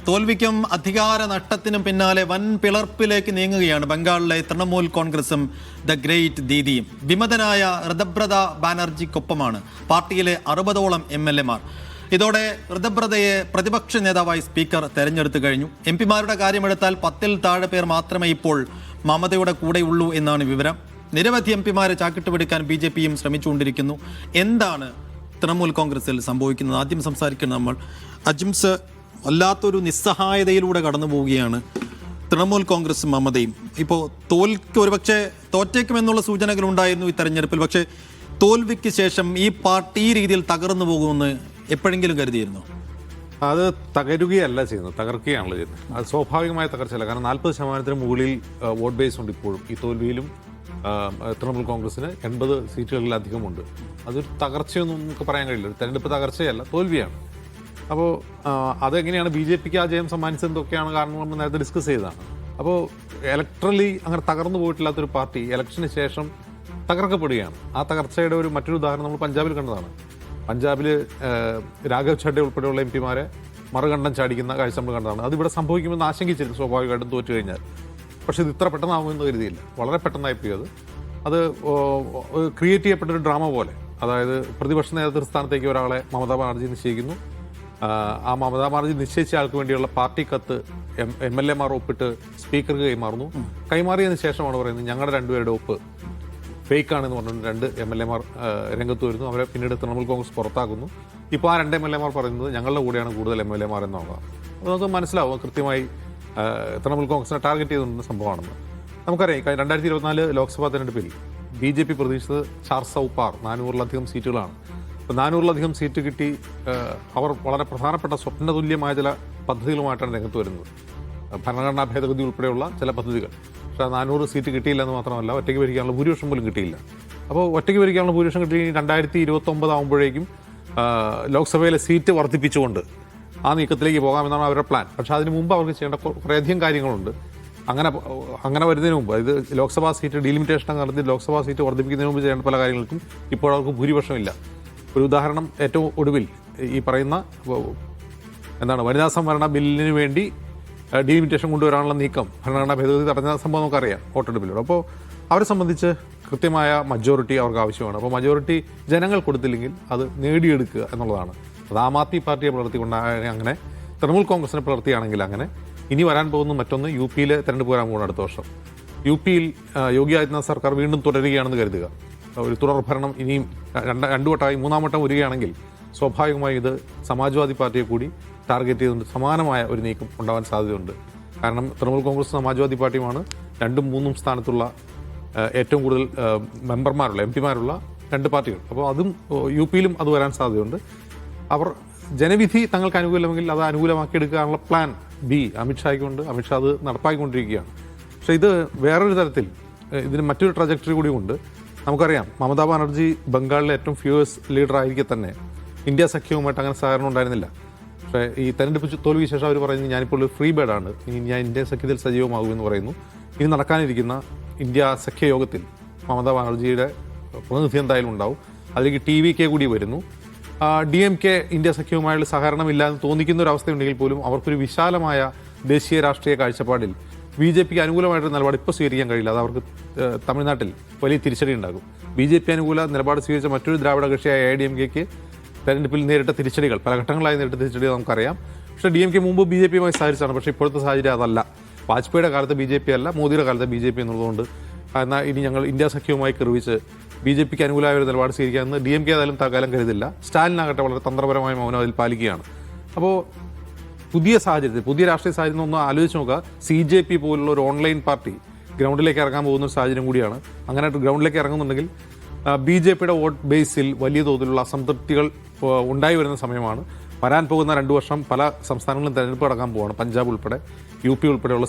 തോൽവിക്കും അധികാര നഷ്ടത്തിനും പിന്നാലെ വൻ പിളർപ്പിലേക്ക് നീങ്ങുകയാണ് ബംഗാളിലെ തൃണമൂൽ കോൺഗ്രസും ദ ഗ്രേറ്റ് ദീദിയും. വിമതനായ ഋതബ്രത ബാനർജിക്കൊപ്പമാണ് പാർട്ടിയിലെ 60ഓളം MLA-മാർ. ഇതോടെ ഋതബ്രതയെ പ്രതിപക്ഷ നേതാവായി സ്പീക്കർ തെരഞ്ഞെടുത്തു കഴിഞ്ഞു. MP-മാരുടെ കാര്യമെടുത്താൽ 10-ൽ താഴെ പേർ മാത്രമേ ഇപ്പോൾ മമതയുടെ കൂടെയുള്ളൂ എന്നാണ് വിവരം. നിരവധി MP-മാരെ ചാക്കിട്ട് പിടിക്കാൻ BJP-യും ശ്രമിച്ചുകൊണ്ടിരിക്കുന്നു. എന്താണ് തൃണമൂൽ കോൺഗ്രസിൽ സംഭവിക്കുന്നത്? ആദ്യം സംസാരിക്കുന്നത് നമ്മൾ അജിംസ് വല്ലാത്തൊരു നിസ്സഹായതയിലൂടെ കടന്നു പോവുകയാണ് തൃണമൂൽ കോൺഗ്രസും മമതയും. ഇപ്പോൾ ഒരുപക്ഷെ തോറ്റേക്കുമെന്നുള്ള സൂചനകളുണ്ടായിരുന്നു ഈ തെരഞ്ഞെടുപ്പിൽ. പക്ഷേ തോൽവിക്ക് ശേഷം ഈ പാർട്ടി ഈ രീതിയിൽ തകർന്നു പോകുമെന്ന് എപ്പോഴെങ്കിലും കരുതിയിരുന്നു? അത് തകരുകയല്ല ചെയ്യുന്നത്, തകർക്കുകയാണല്ലോ ചെയ്യുന്നത്. അത് സ്വാഭാവികമായ തകർച്ചയല്ല. കാരണം 40% മുകളിൽ വോട്ട് ബേസ് ഉണ്ട് ഇപ്പോഴും. ഈ തോൽവിയിലും തൃണമൂൽ കോൺഗ്രസിന് 80 സീറ്റുകളിലധികമുണ്ട്. അതൊരു തകർച്ചയൊന്നും നമുക്ക് പറയാൻ കഴിയില്ല. ഒരു തെരഞ്ഞെടുപ്പ് തകർച്ചയല്ല, തോൽവിയാണ്. അപ്പോൾ അതെങ്ങനെയാണ് BJP-ക്ക് ആ ജയം സമ്മാനിച്ചത്, എന്തൊക്കെയാണ് കാരണം നമ്മൾ നേരത്തെ ഡിസ്കസ് ചെയ്തതാണ്. അപ്പോൾ ഇലക്ട്രലി അങ്ങനെ തകർന്നു പോയിട്ടില്ലാത്തൊരു പാർട്ടി ഇലക്ഷന് ശേഷം തകർക്കപ്പെടുകയാണ്. ആ തകർച്ചയുടെ മറ്റൊരു ഉദാഹരണം നമ്മൾ പഞ്ചാബിൽ കണ്ടതാണ്. പഞ്ചാബിൽ രാഘവ് ചഡ്ഡ ഉൾപ്പെടെയുള്ള MP-മാരെ മറുകണ്ഠം ചാടിക്കുന്ന കാഴ്ച നമ്മൾ കണ്ടതാണ്. അതിവിടെ സംഭവിക്കുമെന്ന് ആശങ്കിച്ചിരുന്നു സ്വാഭാവികമായിട്ടും തോറ്റു കഴിഞ്ഞാൽ. പക്ഷേ ഇത് ഇത്ര പെട്ടെന്നാകുമെന്ന് കരുതിയില്ല. വളരെ പെട്ടെന്നായി പോയി. അത് ക്രിയേറ്റ് ചെയ്യപ്പെട്ടൊരു ഡ്രാമ പോലെ. അതായത് പ്രതിപക്ഷ നേതൃസ്ഥാനത്തേക്ക് ഒരാളെ മമതാ ബാനർജി നിശ്ചയിക്കുന്നു. ആ മമതാ ബാനർജി നിശ്ചയിച്ച ആൾക്ക് വേണ്ടിയുള്ള പാർട്ടി കത്ത് MLA-മാർ ഒപ്പിട്ട് സ്പീക്കർക്ക് കൈമാറുന്നു. കൈമാറിയതിന് ശേഷമാണ് പറയുന്നത് ഞങ്ങളുടെ രണ്ടുപേരുടെ ഒപ്പ് ഫേക്കാണെന്ന് പറഞ്ഞുകൊണ്ട് 2 MLA-മാർ രംഗത്ത് വരുന്നു. അവരെ പിന്നീട് തൃണമൂൽ കോൺഗ്രസ് പുറത്താക്കുന്നു. ഇപ്പോൾ ആ 2 MLA-മാർ പറയുന്നത് ഞങ്ങളുടെ കൂടെയാണ് കൂടുതൽ MLA-മാർ എന്നുള്ളതാണ്. അപ്പോൾ നമുക്ക് മനസ്സിലാവും കൃത്യമായി തൃണമൂൽ കോൺഗ്രസിനെ ടാർഗറ്റ് ചെയ്തുകൊണ്ടുള്ള സംഭവമാണെന്ന്. നമുക്കറിയാം 2024 ലോക്സഭാ തെരഞ്ഞെടുപ്പിൽ BJP പ്രതീക്ഷിച്ചത് 400 പാർ 400-ലധികം സീറ്റുകളാണ്. അപ്പോൾ 400-ലധികം സീറ്റ് കിട്ടി അവർ വളരെ പ്രധാനപ്പെട്ട സ്വപ്നതുല്യമായ ചില പദ്ധതികളുമായിട്ടാണ് രംഗത്ത് വരുന്നത്. ഭരണഘടനാ ഭേദഗതി ഉൾപ്പെടെയുള്ള ചില പദ്ധതികൾ. പക്ഷേ 400 സീറ്റ് കിട്ടിയില്ല എന്ന് മാത്രമല്ല, ഒറ്റയ്ക്ക് ഭരിക്കാനുള്ള ഭൂരിപക്ഷം പോലും കിട്ടിയില്ല. അപ്പോൾ ഒറ്റയ്ക്ക് ഭരിക്കാനുള്ള ഭൂരിപക്ഷം കിട്ടി 2029 ആകുമ്പോഴേക്കും ലോക്സഭയിലെ സീറ്റ് വർദ്ധിപ്പിച്ചുകൊണ്ട് ആ നീക്കത്തിലേക്ക് പോകാമെന്നാണ് അവരുടെ പ്ലാൻ. പക്ഷേ അതിന് മുമ്പ് അവർക്ക് ചെയ്യേണ്ട കുറേയധികം കാര്യങ്ങളുണ്ട്. അങ്ങനെ വരുന്നതിന് മുമ്പ്, ഇത് ലോക്സഭാ സീറ്റ് ഡീലിമിറ്റേഷൻ നടത്തി ലോക്സഭാ സീറ്റ് വർദ്ധിപ്പിക്കുന്നതിന് മുമ്പ് ചെയ്യേണ്ട പല കാര്യങ്ങൾക്കും ഇപ്പോൾ അവർക്ക് ഭൂരിപക്ഷമില്ല. ഒരു ഉദാഹരണം, ഏറ്റവും ഒടുവിൽ ഈ പറയുന്ന വനിതാ സംവരണ ബില്ലിന് വേണ്ടി ഡീലിമിറ്റേഷൻ കൊണ്ടുവരാനുള്ള നീക്കം, ഭരണഘടനാ ഭേദഗതി തടഞ്ഞ സംഭവം നമുക്കറിയാം വോട്ടെടുപ്പിലൂടെ. അപ്പോൾ അവരെ സംബന്ധിച്ച് കൃത്യമായ മജോറിറ്റി അവർക്ക് ആവശ്യമാണ്. അപ്പോൾ മജോറിറ്റി ജനങ്ങൾ കൊടുത്തില്ലെങ്കിൽ അത് നേടിയെടുക്കുക എന്നുള്ളതാണ്. അത് ആം ആദ്മി പാർട്ടിയെ പുലർത്തിക്കൊണ്ടാണ് അങ്ങനെ, തൃണമൂൽ കോൺഗ്രസിനെ പുലർത്തിയാണെങ്കിൽ അങ്ങനെ. ഇനി വരാൻ പോകുന്ന മറ്റൊന്ന് UP-യിലെ തെരഞ്ഞെടുപ്പ് വരാൻ പോകുന്ന അടുത്ത വർഷം. UP-യിൽ യോഗി ആദിത്യനാഥ് സർക്കാർ വീണ്ടും തുടരുകയാണെന്ന് കരുതുക. ഒരു തുടർ ഭരണം ഇനിയും 2 വട്ടമായി 3-ാം വട്ടം വരികയാണെങ്കിൽ സ്വാഭാവികമായി ഇത് സമാജ്വാദി പാർട്ടിയെ കൂടി ടാർഗറ്റ് ചെയ്തുകൊണ്ട് സമാനമായ ഒരു നീക്കം ഉണ്ടാവാൻ സാധ്യതയുണ്ട്. കാരണം തൃണമൂൽ കോൺഗ്രസ് സമാജ്വാദി പാർട്ടിയുമാണ് 2ഉം 3ഉം സ്ഥാനത്തുള്ള ഏറ്റവും കൂടുതൽ മെമ്പർമാരുള്ള MP-മാരുള്ള 2 പാർട്ടികൾ. അപ്പോൾ അതും UP-യിലും അത് വരാൻ സാധ്യതയുണ്ട്. അവർ ജനവിധി തങ്ങൾക്ക് അനുകൂലമെങ്കിൽ അത് അനുകൂലമാക്കിയെടുക്കാനുള്ള പ്ലാൻ B അമിത്ഷായ്ക്കുണ്ട്. അമിത്ഷാ അത് നടപ്പാക്കിക്കൊണ്ടിരിക്കുകയാണ്. പക്ഷേ ഇത് വേറൊരു തരത്തിൽ ഇതിന് മറ്റൊരു ട്രജക്ടറി കൂടി ഉണ്ട്. നമുക്കറിയാം മമതാ ബാനർജി ബംഗാളിലെ ഏറ്റവും ഫ്യൂവസ് ലീഡർ ആയിരിക്കെ തന്നെ ഇന്ത്യ സഖ്യവുമായിട്ട് അങ്ങനെ സഹകരണം ഉണ്ടായിരുന്നില്ല. പക്ഷേ ഈ തെരഞ്ഞെടുപ്പ് തോൽവിക്ക് ശേഷം അവർ പറയുന്നത് ഞാനിപ്പോൾ ഒരു ഫ്രീ ബേഡാണ്, ഇനി ഞാൻ ഇന്ത്യ സഖ്യത്തിൽ സജീവമാകുമെന്ന് പറയുന്നു. ഇനി നടക്കാനിരിക്കുന്ന ഇന്ത്യ സഖ്യ യോഗത്തിൽ മമതാ ബാനർജിയുടെ പ്രതിനിധി എന്തായാലും ഉണ്ടാവും. അതിലേക്ക് TVK കൂടി വരുന്നു. DMK ഇന്ത്യ സഖ്യവുമായുള്ള സഹകരണമില്ലാന്ന് തോന്നിക്കുന്ന ഒരു അവസ്ഥയുണ്ടെങ്കിൽ പോലും അവർക്കൊരു വിശാലമായ ദേശീയ രാഷ്ട്രീയ കാഴ്ചപ്പാടിൽ BJP-ക്ക് അനുകൂലമായിട്ടൊരു നിലപാട് ഇപ്പോൾ സ്വീകരിക്കാൻ കഴിയില്ല. അത് അവർക്ക് തമിഴ്നാട്ടിൽ വലിയ തിരിച്ചടി ഉണ്ടാകും. BJP അനുകൂല നിലപാട് സ്വീകരിച്ച മറ്റൊരു ദ്രാവിഡ കക്ഷിയായ AIDMK-ക്ക് തെരഞ്ഞെടുപ്പിൽ നേരിട്ട തിരിച്ചടികൾ, പല ഘട്ടങ്ങളായി നേരിട്ട തിരിച്ചടികൾ നമുക്കറിയാം. പക്ഷേ DMK മുമ്പ് BJP-യുമായി സഹകരിച്ചാണ്. പക്ഷേ ഇപ്പോഴത്തെ സാഹചര്യം അതല്ല. വാജ്പേയിയുടെ കാലത്ത് BJP അല്ല, മോദിയുടെ കാലത്ത് BJP എന്നുള്ളതുകൊണ്ട് എന്നാൽ ഇനി ഞങ്ങൾ ഇന്ത്യ സഖ്യവുമായി കെറുവിച്ച് BJP-ക്ക് അനുകൂലമായ ഒരു നിലപാട് സ്വീകരിക്കാമെന്ന് DMK ഏതായാലും തൽക്കാലം കരുതില്ല. സ്റ്റാലിനാകട്ടെ വളരെ തന്ത്രപരമായ മൗനം അതിൽ പാലിക്കുകയാണ്. അപ്പോൾ പുതിയ സാഹചര്യത്തിൽ, പുതിയ രാഷ്ട്രീയ സാഹചര്യം ഒന്ന് ആലോചിച്ച് നോക്കുക. CJP പോലുള്ള ഒരു ഓൺലൈൻ പാർട്ടി ഗ്രൗണ്ടിലേക്ക് ഇറങ്ങാൻ പോകുന്ന ഒരു സാഹചര്യം കൂടിയാണ്. അങ്ങനെ ഗ്രൗണ്ടിലേക്ക് ഇറങ്ങുന്നുണ്ടെങ്കിൽ BJP-യുടെ വോട്ട് ബേസിൽ വലിയ തോതിലുള്ള അസംതൃപ്തികൾ ഉണ്ടായി വരുന്ന സമയമാണ്. വരാൻ പോകുന്ന 2 വർഷം പല സംസ്ഥാനങ്ങളിലും തെരഞ്ഞെടുപ്പ് നടക്കാൻ പോവുകയാണ്. പഞ്ചാബ് ഉൾപ്പെടെ UP ഉൾപ്പെടെയുള്ള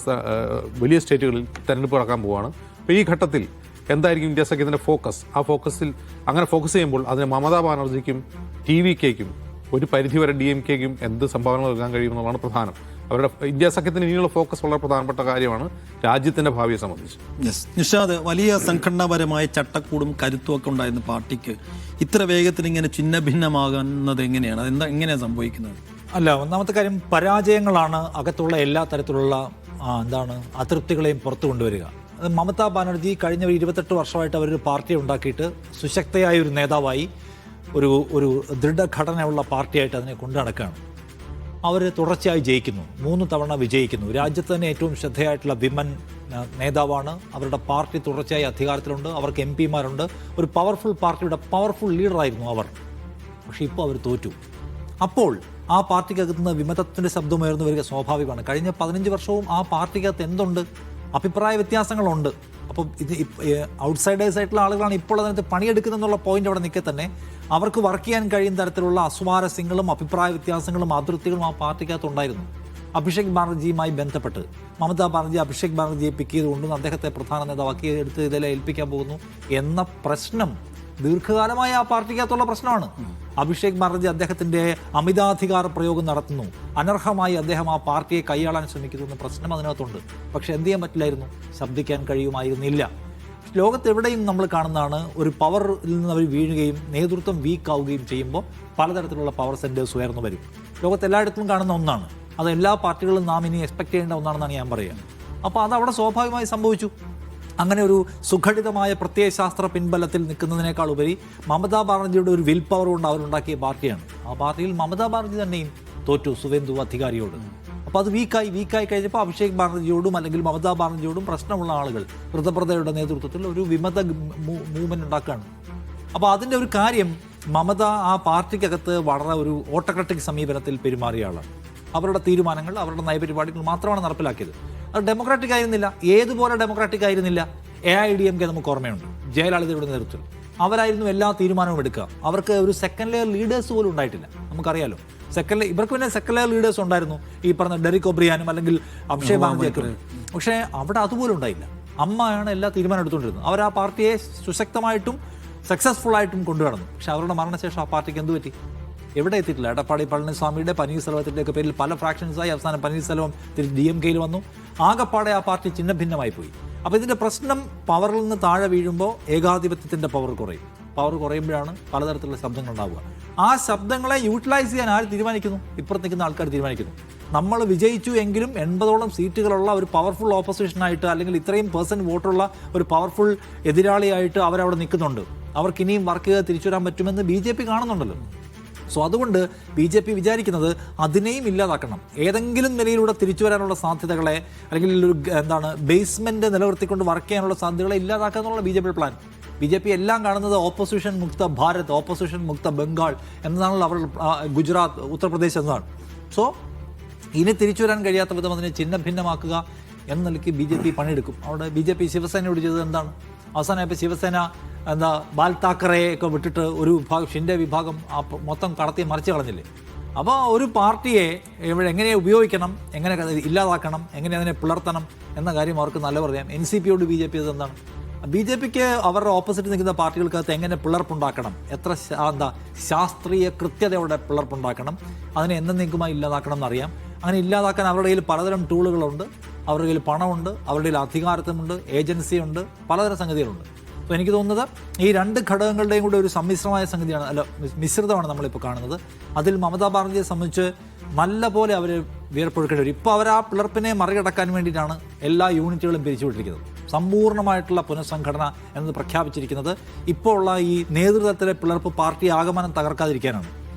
വലിയ സ്റ്റേറ്റുകളിൽ തെരഞ്ഞെടുപ്പ് നടക്കാൻ പോവുകയാണ്. അപ്പോൾ ഈ ഘട്ടത്തിൽ എന്തായിരിക്കും ഇന്ത്യ സഖ്യത്തിൻ്റെ ഫോക്കസ്? ആ ഫോക്കസിൽ അങ്ങനെ ഫോക്കസ് ചെയ്യുമ്പോൾ അതിന് മമതാ ബാനർജിക്കും TVK-ക്കും ഒരു പരിധിവരെ DMK-ക്കും എന്ത് സംഭാവന നൽകാൻ കഴിയുമെന്നുള്ളതാണ് പ്രധാനം. അവരുടെ ഇന്ത്യ സഖ്യത്തിന് ഇനിയുള്ള ഫോക്കസ് വളരെ പ്രധാനപ്പെട്ട കാര്യമാണ് രാജ്യത്തിന്റെ ഭാവിയെ സംബന്ധിച്ച്. നിഷാദ്, വലിയ സംഘടനാപരമായ ചട്ടക്കൂടും കരുത്തും ഒക്കെ ഉണ്ടായിരുന്ന പാർട്ടിക്ക് ഇത്ര വേഗത്തിൽ ഇങ്ങനെ ഛിന്ന ഭിന്നമാകുന്നത് എങ്ങനെയാണ്? എങ്ങനെയാണ് സംഭവിക്കുന്നത്? അല്ല, ഒന്നാമത്തെ കാര്യം പരാജയങ്ങളാണ് അകത്തുള്ള എല്ലാ തരത്തിലുള്ള അതൃപ്തികളെയും പുറത്തു കൊണ്ടുവരിക. മമതാ ബാനർജി കഴിഞ്ഞ 28 വർഷമായിട്ട് അവരൊരു പാർട്ടി ഉണ്ടാക്കിയിട്ട് സുശക്തയായ ഒരു നേതാവായി ഒരു ദൃഢഘടനയുള്ള പാർട്ടിയായിട്ട് അതിനെ കൊണ്ടു നടക്കുകയാണ്. അവർ തുടർച്ചയായി ജയിക്കുന്നു, 3 തവണ വിജയിക്കുന്നു. രാജ്യത്ത് തന്നെ ഏറ്റവും ശ്രദ്ധയായിട്ടുള്ള വിമൻ നേതാവാണ്. അവരുടെ പാർട്ടി തുടർച്ചയായി അധികാരത്തിലുണ്ട്, അവർക്ക് MP മാരുണ്ട്. ഒരു പവർഫുൾ പാർട്ടിയുടെ പവർഫുൾ ലീഡറായിരുന്നു അവർ. പക്ഷേ ഇപ്പോൾ അവർ തോറ്റു. അപ്പോൾ ആ പാർട്ടിക്കകത്ത് നിന്ന് വിമതത്തിൻ്റെ ശബ്ദമുയർന്നു വരിക സ്വാഭാവികമാണ്. കഴിഞ്ഞ 15 വർഷവും ആ പാർട്ടിക്കകത്ത് എന്തുണ്ട്? അഭിപ്രായ വ്യത്യാസങ്ങളുണ്ട്. അപ്പം ഇത് ഔട്ട്സൈഡേഴ്സ് ആയിട്ടുള്ള ആളുകളാണ് ഇപ്പോൾ അതിനകത്ത് പണിയെടുക്കുന്നതെന്നുള്ള പോയിന്റ് അവിടെ നിൽക്കെ തന്നെ അവർക്ക് വർക്ക് ചെയ്യാൻ കഴിയുന്ന തരത്തിലുള്ള അസ്വാരസ്യങ്ങളും അഭിപ്രായ വ്യത്യാസങ്ങളും അതിർത്തികളും ആ പാർട്ടിക്കകത്ത് ഉണ്ടായിരുന്നു. അഭിഷേക് ബാനർജിയുമായി ബന്ധപ്പെട്ട് മമതാ ബാനർജി അഭിഷേക് ബാനർജിയെ പിക്ക് ചെയ്തുകൊണ്ടും അദ്ദേഹത്തെ പ്രധാന നേതാവാക്കി എടുത്ത് ഇതിലെ ഏൽപ്പിക്കാൻ പോകുന്നു എന്ന പ്രശ്നം ദീർഘകാലമായി ആ പാർട്ടിക്കകത്തുള്ള പ്രശ്നമാണ്. അഭിഷേക് ബാനർജി അദ്ദേഹത്തിന്റെ അമിതാധികാര പ്രയോഗം നടത്തുന്നു, അനർഹമായി അദ്ദേഹം ആ പാർട്ടിയെ കൈയാളാൻ ശ്രമിക്കുന്നു എന്ന പ്രശ്നം അതിനകത്തുണ്ട്. പക്ഷെ എന്ത് ചെയ്യാൻ പറ്റില്ലായിരുന്നു? ശബ്ദിക്കാൻ കഴിയുമായിരുന്നില്ല. ലോകത്തെവിടെയും നമ്മൾ കാണുന്നതാണ്, ഒരു പവറിൽ നിന്ന് അവർ വീഴുകയും നേതൃത്വം വീക്കാവുകയും ചെയ്യുമ്പോൾ പലതരത്തിലുള്ള പവർ സെന്റേഴ്സ് ഉയർന്നു വരും. ലോകത്തെല്ലായിടത്തും കാണുന്ന ഒന്നാണ്. അത് എല്ലാ പാർട്ടികളും നാം ഇനി എക്സ്പെക്ട് ചെയ്യേണ്ട ഒന്നാണെന്നാണ് ഞാൻ പറയുക. അപ്പോൾ അതവിടെ സ്വാഭാവികമായി സംഭവിച്ചു. അങ്ങനെ ഒരു സുഘടിതമായ പ്രത്യയശാസ്ത്ര പിൻബലത്തിൽ നിൽക്കുന്നതിനേക്കാൾ ഉപരി മമതാ ബാനർജിയുടെ ഒരു വിൽ പവർ കൊണ്ട് അവരുണ്ടാക്കിയ പാർട്ടിയാണ്. ആ പാർട്ടിയിൽ മമതാ ബാനർജി തന്നെയും തോറ്റു സുവേന്ദു അധികാരിയോട്. അപ്പോൾ അത് വീക്കായി കഴിഞ്ഞപ്പോൾ അഭിഷേക് ബാനർജിയോടും അല്ലെങ്കിൽ മമതാ ബാനർജിയോടും പ്രശ്നമുള്ള ആളുകൾ ഋതപ്രദയുടെ നേതൃത്വത്തിൽ ഒരു വിമത മൂവ്മെന്റ് ഉണ്ടാക്കുകയാണ്. അപ്പോൾ അതിൻ്റെ ഒരു കാര്യം, മമത ആ പാർട്ടിക്കകത്ത് വളരെ ഒരു ഓട്ടോക്രാറ്റിക് സമീപനത്തിൽ പെരുമാറിയ ആളാണ്. അവരുടെ തീരുമാനങ്ങൾ, അവരുടെ നയപരിപാടികൾ മാത്രമാണ് നടപ്പിലാക്കിയത്. അത് ഡെമോക്രാറ്റിക് ആയിരുന്നില്ല. ഏതുപോലെ ഡെമോക്രാറ്റിക് ആയിരുന്നില്ല? AIDMK നമുക്ക് ഓർമ്മയുണ്ട്, ജയലളിതയുടെ നേതൃത്വത്തിൽ അവരായിരുന്നു എല്ലാ തീരുമാനവും എടുക്കുക. അവർക്ക് ഒരു സെക്കൻഡ് ലെയർ ലീഡേഴ്സ് പോലും ഉണ്ടായിട്ടില്ല. നമുക്കറിയാലോ, ഇവർക്ക് പിന്നെ സെക്കൻഡ് ലെയർ ലീഡേഴ്സ് ഉണ്ടായിരുന്നു, ഈ പറഞ്ഞ ഡെറിക് ഒബ്രിയാനും അല്ലെങ്കിൽ അഭിഷേക് ബാനർജിയൊക്കെ. പക്ഷേ അവിടെ അതുപോലും ഉണ്ടായില്ല. അമ്മയാണ് എല്ലാ തീരുമാനം എടുത്തുകൊണ്ടിരുന്നത്. അവർ ആ പാർട്ടിയെ സുശക്തമായിട്ടും സക്സസ്ഫുൾ ആയിട്ടും കൊണ്ടുവന്നു. പക്ഷെ അവരുടെ മരണശേഷം ആ പാർട്ടിക്ക് എന്ത് പറ്റി? എവിടെ എത്തിയിട്ടില്ല. എടപ്പാടി പളനിസ്വാമിയുടെ പനീർസെൽവത്തിൻ്റെയൊക്കെ പേരിൽ പല ഫ്രാക്ഷൻസായി അവസാനം പനീർസെൽവം DMK-യിൽ വന്നു. ആകെപ്പാടെ ആ പാർട്ടി ചിഹ്ന ഭിന്നമായി പോയി. അപ്പോൾ ഇതിൻ്റെ പ്രശ്നം, പവറിൽ നിന്ന് താഴെ വീഴുമ്പോൾ ഏകാധിപത്യത്തിൻ്റെ പവർ കുറയും. പവർ കുറയുമ്പോഴാണ് പലതരത്തിലുള്ള ശബ്ദങ്ങൾ ഉണ്ടാവുക. ആ ശബ്ദങ്ങളെ യൂട്ടിലൈസ് ചെയ്യാൻ ആര് തീരുമാനിക്കുന്നു? ഇപ്പുറത്ത് നിൽക്കുന്ന ആൾക്കാർ തീരുമാനിക്കുന്നു. നമ്മൾ വിജയിച്ചു എങ്കിലും 80ഓളം സീറ്റുകളുള്ള ഒരു പവർഫുൾ ഓപ്പോസിഷനായിട്ട് അല്ലെങ്കിൽ ഇത്രയും % വോട്ടുള്ള ഒരു പവർഫുൾ എതിരാളിയായിട്ട് അവരവിടെ നിൽക്കുന്നുണ്ട്. അവർക്ക് ഇനിയും വർക്ക് ചെയ്ത് തിരിച്ചു വരാൻ പറ്റുമെന്ന് BJP കാണുന്നുണ്ടല്ലോ. സോ അതുകൊണ്ട് BJP വിചാരിക്കുന്നത് അതിനെയും ഇല്ലാതാക്കണം. ഏതെങ്കിലും നിലയിലൂടെ തിരിച്ചു വരാനുള്ള സാധ്യതകളെ അല്ലെങ്കിൽ ഒരു ബേസ്മെന്റ് നിലനിർത്തിക്കൊണ്ട് വർക്ക് ചെയ്യാനുള്ള സാധ്യതകളെ ഇല്ലാതാക്കുക എന്നുള്ള BJP പ്ലാൻ. BJP എല്ലാം കാണുന്നത് ഓപ്പോസിഷൻ മുക്ത ഭാരത്, ഓപ്പോസിഷൻ മുക്ത ബംഗാൾ എന്നതാണല്ലോ അവർ, ഗുജറാത്ത്, ഉത്തർപ്രദേശ് എന്നതാണ്. സോ ഇനി തിരിച്ചു വരാൻ കഴിയാത്ത വിധം അതിനെ ചിഹ്ന ഭിന്നമാക്കുക എന്ന നിലയ്ക്ക് BJP പണിയെടുക്കും. അവിടെ BJP ശിവസേനയോട് ചെയ്തത് എന്താണ്? അവസാനമായപ്പോൾ ശിവസേന ബാൽ താക്കറെയൊക്കെ വിട്ടിട്ട് ഒരു വിഭാഗം, ഷിൻഡെ വിഭാഗം മൊത്തം കടത്തി മറിച്ച് കളഞ്ഞില്ലേ? അപ്പോൾ ഒരു പാർട്ടിയെ എങ്ങനെ ഉപയോഗിക്കണം, എങ്ങനെ ഇല്ലാതാക്കണം, എങ്ങനെ അതിനെ പിളർത്തണം എന്ന കാര്യം അവർക്ക് നല്ല പറയാം. NCPയോട് BJP എന്താണ്? BJPക്ക് അവരുടെ ഓപ്പോസിറ്റ് നിൽക്കുന്ന പാർട്ടികൾക്കകത്ത് എങ്ങനെ പിളർപ്പുണ്ടാക്കണം, എത്ര ശാസ്ത്രീയ കൃത്യതയോടെ പിളർപ്പുണ്ടാക്കണം, അതിനെ എന്നേക്കുമായി ഇല്ലാതാക്കണം എന്നറിയാം. അങ്ങനെ ഇല്ലാതാക്കാൻ അവരുടെ കയ്യിൽ പലതരം ടൂളുകളുണ്ട്. അവരുടെ കയ്യിൽ പണമുണ്ട്, അവരുടെ കയ്യിൽ അധികാരത്വമുണ്ട്, ഏജൻസിയുണ്ട്, പലതരം സംഗതികളുണ്ട്. അപ്പോൾ എനിക്ക് തോന്നുന്നത് ഈ രണ്ട് ഘടകങ്ങളുടെയും കൂടെ ഒരു സമ്മിശ്രമായ സംഗതിയാണ്, മിശ്രിതമാണ് നമ്മളിപ്പോൾ കാണുന്നത്. അതിൽ മമതാ ബാനർജിയെ സംബന്ധിച്ച് നല്ല പോലെ അവർ വിയർപ്പൊഴുക്കേണ്ടി വരും. ഇപ്പോൾ അവർ ആ പിളർപ്പിനെ മറികടക്കാൻ വേണ്ടിയിട്ടാണ് എല്ലാ യൂണിറ്റുകളും പിരിച്ചുവിട്ടിരിക്കുന്നത്. സമ്പൂർണ്ണമായിട്ടുള്ള പുനഃസംഘടന എന്നത് പ്രഖ്യാപിച്ചിരിക്കുന്നത് ഇപ്പോൾ ഉള്ള ഈ നേതൃത്വത്തിലെ പിളർപ്പ് പാർട്ടി ആഗമനം തകർക്കാതിരിക്കാനാണ്.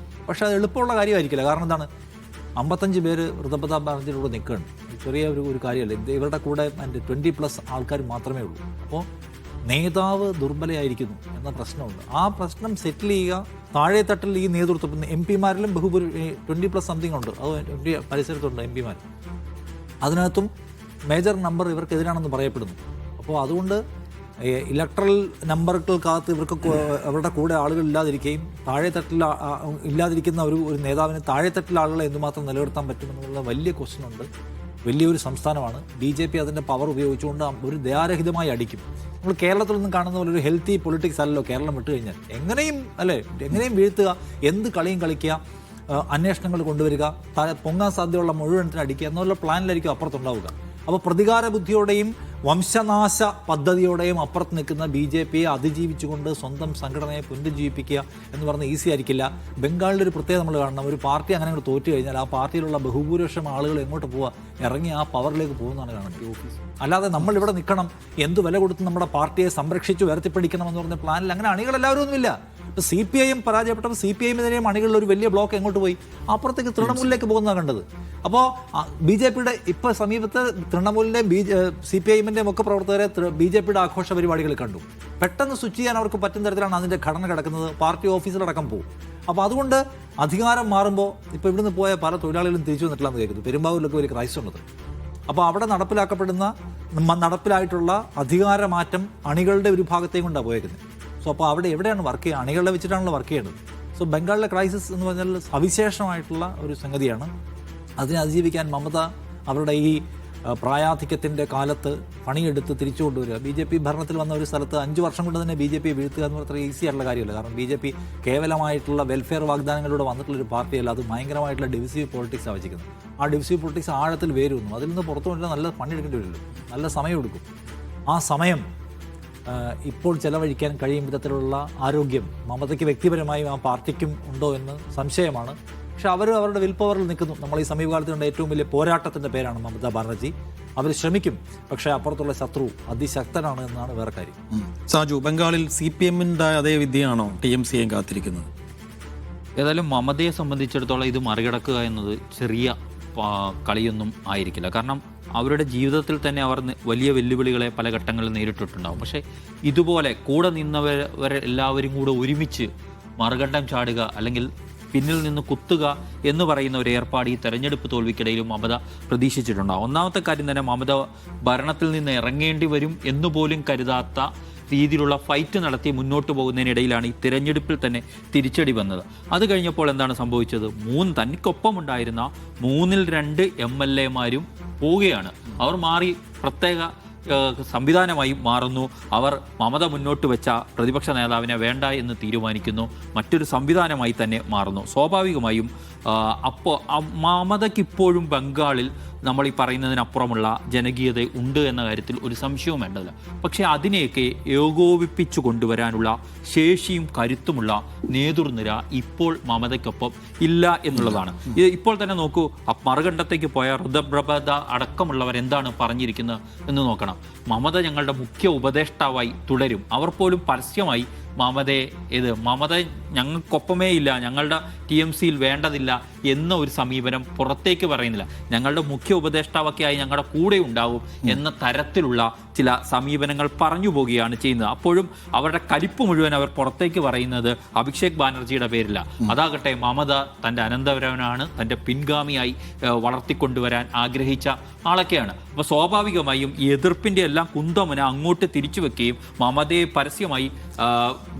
പക്ഷേ അത് എളുപ്പമുള്ള കാര്യമായിരിക്കില്ല. കാരണം എന്താണ്, 55 പേര് ഋതപ്രതാപ് ബാനർജിയുടെ കൂടെ നിൽക്കുകയാണ്. ചെറിയ ഒരു കാര്യമല്ല. ഇവരുടെ കൂടെ 20+ ആൾക്കാർ മാത്രമേ ഉള്ളൂ. അപ്പോൾ നേതാവ് ദുർബലയായിരിക്കുന്നു എന്ന പ്രശ്നമുണ്ട്. ആ പ്രശ്നം സെറ്റിൽ ചെയ്യുക. താഴെത്തട്ടിൽ ഈ നേതൃത്വം MP മാരിലും 20+ സംതിങ് ഉണ്ട്. അത് പരിസരത്തുണ്ട് MP മാർ. അതിനകത്തും മേജർ നമ്പർ ഇവർക്കെതിരാണെന്ന് പറയപ്പെടുന്നു. അപ്പോൾ അതുകൊണ്ട് ഇലക്ട്രൽ നമ്പറുകൾക്കകത്ത് അവരുടെ കൂടെ ആളുകൾ ഇല്ലാതിരിക്കുകയും താഴെത്തട്ടിൽ ഇല്ലാതിരിക്കുന്ന ഒരു നേതാവിന് താഴെത്തട്ടിൽ ആളുകളെ എന്തുമാത്രം നിലനിർത്താൻ പറ്റുമെന്നുള്ള വലിയ ക്വസ്റ്റ്യനുണ്ട്. വലിയൊരു സംസ്ഥാനമാണ്. BJP അതിൻ്റെ പവർ ഉപയോഗിച്ചുകൊണ്ട് ഒരു ദയാരഹിതമായി അടിക്കും. നമ്മൾ കേരളത്തിൽ നിന്നും കാണുന്ന പോലെ ഒരു ഹെൽത്തി പൊളിറ്റിക്സ് അല്ലല്ലോ കേരളം വിട്ട് കഴിഞ്ഞാൽ. എങ്ങനെയും വീഴ്ത്തുക, എന്ത് കളിയും കളിക്കുക, അന്വേഷണങ്ങൾ കൊണ്ടുവരിക, പൊങ്ങാൻ സാധ്യതയുള്ള മുഴുവനത്തിന് അടിക്കുക എന്നുള്ള പ്ലാനിലായിരിക്കും അപ്പുറത്തുണ്ടാവുക. അപ്പോൾ പ്രതികാര ബുദ്ധിയോടെയും വംശനാശ പദ്ധതിയോടെയും അപ്പുറത്ത് നിൽക്കുന്ന BJPയെ അതിജീവിച്ചുകൊണ്ട് സ്വന്തം സംഘടനയെ പുനരുജ്ജീവിപ്പിക്കുക എന്ന് പറഞ്ഞാൽ ഈസി ആയിരിക്കില്ല. ബംഗാളിൻ്റെ ഒരു പ്രത്യേകത നമ്മൾ കാണണം. ഒരു പാർട്ടി അങ്ങനെ അങ്ങോട്ട് തോറ്റു കഴിഞ്ഞാൽ ആ പാർട്ടിയിലുള്ള ബഹുഭൂരിപക്ഷം ആളുകൾ എങ്ങോട്ട് പോവുക, ഇറങ്ങി ആ പവറിലേക്ക് പോകുന്നതാണ് കാണുന്നത് ഓഫീസ്. അല്ലാതെ നമ്മൾ ഇവിടെ നിൽക്കണം, എന്ത് വില കൊടുത്ത് നമ്മുടെ പാർട്ടിയെ സംരക്ഷിച്ച് ഉയർത്തിപ്പിടിക്കണം എന്ന് പറഞ്ഞ പ്ലാനിൽ അങ്ങനെ അണികളെല്ലാവരും ഒന്നുമില്ല. ഇപ്പോൾ CPIM പരാജയപ്പെട്ടപ്പോൾ CPIM-നെതിരെയും അണികളിൽ ഒരു വലിയ ബ്ലോക്ക് എങ്ങോട്ട് പോയി, അപ്പുറത്തേക്ക് തൃണമൂലിലേക്ക് പോകുന്നതാണ് കണ്ടത്. അപ്പോൾ BJPയുടെ ഇപ്പോൾ സമീപത്ത് തൃണമൂലിൻ്റെയും CPIM-ൻ്റെയും ഒക്കെ പ്രവർത്തകരെ BJPയുടെ ആഘോഷ പരിപാടികളിൽ കണ്ടു. പെട്ടെന്ന് സ്വിച്ച് ചെയ്യാൻ അവർക്ക് പറ്റുന്ന തരത്തിലാണ് അതിൻ്റെ ഘടന കിടക്കുന്നത്. പാർട്ടി ഓഫീസിലടക്കം പോകും. അപ്പോൾ അതുകൊണ്ട് അധികാരം മാറുമ്പോൾ ഇപ്പോൾ ഇവിടുന്ന് പോയ പല തൊഴിലാളികളും തിരിച്ചു വന്നിട്ടില്ലെന്ന് കേൾക്കുന്നു. പെരുമ്പാവൂരിലൊക്കെ ഒരു ക്രൈസ്റ്റ് ഉള്ളത്. അപ്പോൾ അവിടെ നടപ്പിലായിട്ടുള്ള അധികാരമാറ്റം അണികളുടെ ഒരു ഭാഗത്തേക്ക് കൊണ്ടാണ് പോയേക്കുന്നത്. സോ അപ്പോൾ അവിടെ എവിടെയാണ് വർക്ക് ചെയ്യുക? അണികളെ വെച്ചിട്ടാണല്ലോ വർക്ക് ചെയ്യുന്നത്. സോ ബംഗാളിലെ ക്രൈസിസ് എന്ന് പറഞ്ഞാൽ സവിശേഷമായിട്ടുള്ള ഒരു സംഗതിയാണ്. അതിനെ അതിജീവിക്കാൻ മമത അവരുടെ ഈ പ്രായാധിക്യത്തിൻ്റെ കാലത്ത് പണിയെടുത്ത് തിരിച്ചു കൊണ്ടുവരിക. BJP ഭരണത്തിൽ വന്ന ഒരു സ്ഥലത്ത് 5 വർഷം കൊണ്ട് തന്നെ BJP വീഴ്ത്തുക എന്ന് പറഞ്ഞാൽ ഈസി ആയിട്ടുള്ള കാര്യമല്ല. കാരണം BJP കേവലമായിട്ടുള്ള വെൽഫെയർ വാഗ്ദാനങ്ങളിലൂടെ വന്നിട്ടുള്ളൊരു പാർട്ടിയല്ല. അത് ഭയങ്കരമായിട്ടുള്ള ഡിവിസീവ് പൊളിറ്റിക്സ് ആവശ്യിക്കുന്നത്. ആ ഡിവിസീവ് പൊളിറ്റിക്സ് ആഴത്തിൽ വേരുന്നു. അതിൽ നിന്ന് പുറത്തു കൊണ്ടുവരാൻ നല്ല പണിയെടുക്കേണ്ടി വരുമല്ലോ, നല്ല സമയമെടുക്കും. ആ സമയം ഇപ്പോൾ ചെലവഴിക്കാൻ കഴിയും വിധത്തിലുള്ള ആരോഗ്യം മമതയ്ക്ക് വ്യക്തിപരമായും ആ പാർട്ടിക്കും ഉണ്ടോ എന്ന് സംശയമാണ്. പക്ഷെ അവർ അവരുടെ വിൽ പവറിൽ നിൽക്കുന്നു. നമ്മൾ ഈ സമീപകാലത്ത് കണ്ട ഏറ്റവും വലിയ പോരാട്ടത്തിൻ്റെ പേരാണ് മമതാ ബാനർജി. അവർ ശ്രമിക്കും, പക്ഷേ അപ്പുറത്തുള്ള ശത്രു അതിശക്തനാണ് എന്നാണ് വേറെ കാര്യം. സാജു, ബംഗാളിൽ CPM-ൻ്റെ അതേ വിദ്യയാണോ TMCയും കാത്തിരിക്കുന്നത്? ഏതായാലും മമതയെ സംബന്ധിച്ചിടത്തോളം ഇത് മറികടക്കുക എന്നത് ചെറിയ കളിയൊന്നും ആയിരിക്കില്ല. കാരണം അവരുടെ ജീവിതത്തിൽ തന്നെ അവർ വലിയ വെല്ലുവിളികളെ പല ഘട്ടങ്ങളിൽ നേരിട്ടിട്ടുണ്ടാവും. പക്ഷേ ഇതുപോലെ കൂടെ നിന്നവരെ എല്ലാവരും കൂടെ ഒരുമിച്ച് മറുകണ്ഠം ചാടുക അല്ലെങ്കിൽ പിന്നിൽ നിന്ന് കുത്തുക എന്ന് പറയുന്ന ഒരു ഏർപ്പാട് ഈ തെരഞ്ഞെടുപ്പ് തോൽവിക്കിടയിലും മമത പ്രതീക്ഷിച്ചിട്ടുണ്ടാകും. ഒന്നാമത്തെ കാര്യം തന്നെ മമത ഭരണത്തിൽ നിന്ന് ഇറങ്ങേണ്ടി വരും എന്നുപോലും കരുതാത്ത രീതിയിലുള്ള ഫൈറ്റ് നടത്തി മുന്നോട്ട് പോകുന്നതിനിടയിലാണ് ഈ തിരഞ്ഞെടുപ്പിൽ തന്നെ തിരിച്ചടി വന്നത്. അത് കഴിഞ്ഞപ്പോൾ എന്താണ് സംഭവിച്ചത്? തനിക്കൊപ്പമുണ്ടായിരുന്ന 3-ൽ 2 MLA-മാരും പോവുകയാണ്. അവർ മാറി പ്രത്യേക സംവിധാനമായി മാറുന്നു. അവർ മമത മുന്നോട്ട് വെച്ച പ്രതിപക്ഷ നേതാവിനെ വേണ്ട എന്ന് തീരുമാനിക്കുന്നു. മറ്റൊരു സംവിധാനമായി തന്നെ മാറുന്നു. സ്വാഭാവികമായും അപ്പോൾ മമതയ്ക്കിപ്പോഴും ബംഗാളിൽ നമ്മൾ ഈ പറയുന്നതിനപ്പുറമുള്ള ജനകീയത ഉണ്ട് എന്ന കാര്യത്തിൽ ഒരു സംശയവും വേണ്ടതില്ല. പക്ഷേ അതിനെയൊക്കെ ഏകോപിപ്പിച്ചു കൊണ്ടുവരാനുള്ള ശേഷിയും കരുത്തുമുള്ള നേതൃനിര ഇപ്പോൾ മമതയ്ക്കൊപ്പം ഇല്ല എന്നുള്ളതാണ്. ഇപ്പോൾ തന്നെ നോക്കൂ, മറുകണ്ഠത്തേക്ക് പോയ ഋതപ്രഭത അടക്കമുള്ളവർ എന്താണ് പറഞ്ഞിരിക്കുന്നത് എന്ന് നോക്കണം. മമത ഞങ്ങളുടെ മുഖ്യ ഉപദേഷ്ടാവായി തുടരും. അവർ പോലും പരസ്യമായി മമത ഞങ്ങൾക്കൊപ്പമേ ഇല്ല, ഞങ്ങളുടെ TMCയിൽ വേണ്ടതില്ല എന്ന ഒരു സമീപനം പുറത്തേക്ക് പറയുന്നില്ല. ഞങ്ങളുടെ മുഖ്യ ഉപദേഷ്ടാവൊക്കെയായി ഞങ്ങളുടെ കൂടെ ഉണ്ടാവും എന്ന തരത്തിലുള്ള ചില സമീപനങ്ങൾ പറഞ്ഞു പോവുകയാണ് ചെയ്യുന്നത്. അപ്പോഴും അവരുടെ കലിപ്പ് മുഴുവൻ അവർ പുറത്തേക്ക് പറയുന്നത് അഭിഷേക് ബാനർജിയുടെ പേരില്ല. അതാകട്ടെ മമത തൻ്റെ അനന്തരവനാണ്, തൻ്റെ പിൻഗാമിയായി വളർത്തിക്കൊണ്ടുവരാൻ ആഗ്രഹിച്ച ആളൊക്കെയാണ്. അപ്പോൾ സ്വാഭാവികമായും ഈ എതിർപ്പിൻ്റെ എല്ലാം കുന്തമുന അങ്ങോട്ട് തിരിച്ചു വെക്കുകയും മമതയെ പരസ്യമായി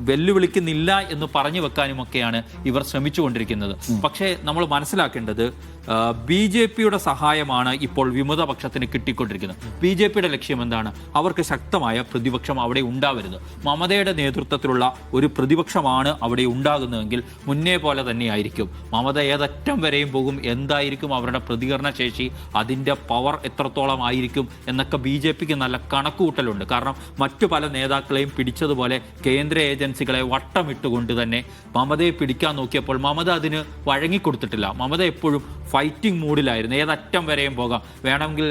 വെല്ലുവിളിക്കുന്നില്ല എന്ന് പറഞ്ഞു വെക്കാനുമൊക്കെയാണ് ഇവർ ശ്രമിച്ചുകൊണ്ടിരിക്കുന്നത്. പക്ഷേ നമ്മൾ മനസ്സിലാക്കേണ്ടത് BJPയുടെ സഹായമാണ് ഇപ്പോൾ വിമതപക്ഷത്തിന് കിട്ടിക്കൊണ്ടിരിക്കുന്നത്. BJPയുടെ ലക്ഷ്യം എന്താണ്? അവർക്ക് ശക്തമായ പ്രതിപക്ഷം അവിടെ ഉണ്ടാവരുത്. മമതയുടെ നേതൃത്വത്തിലുള്ള ഒരു പ്രതിപക്ഷമാണ് അവിടെ ഉണ്ടാകുന്നതെങ്കിൽ മുന്നേ പോലെ തന്നെയായിരിക്കും. മമത ഏതറ്റം വരെയും പോകും, എന്തായിരിക്കും അവരുടെ പ്രതികരണ ശേഷി, അതിൻ്റെ പവർ എത്രത്തോളം ആയിരിക്കും എന്നൊക്കെ BJPക്ക് നല്ല കണക്കുകൂട്ടലുണ്ട്. കാരണം മറ്റു പല നേതാക്കളെയും പിടിച്ചതുപോലെ കേന്ദ്ര ഏജൻസികളെ വട്ടമിട്ടുകൊണ്ട് തന്നെ മമതയെ പിടിക്കാൻ നോക്കിയപ്പോൾ മമത അതിന് വഴങ്ങിക്കൊടുത്തിട്ടില്ല. മമത എപ്പോഴും ഫൈറ്റിംഗ് മൂഡിലായിരുന്നു. ഏതറ്റം വരെയും പോകാം, വേണമെങ്കിൽ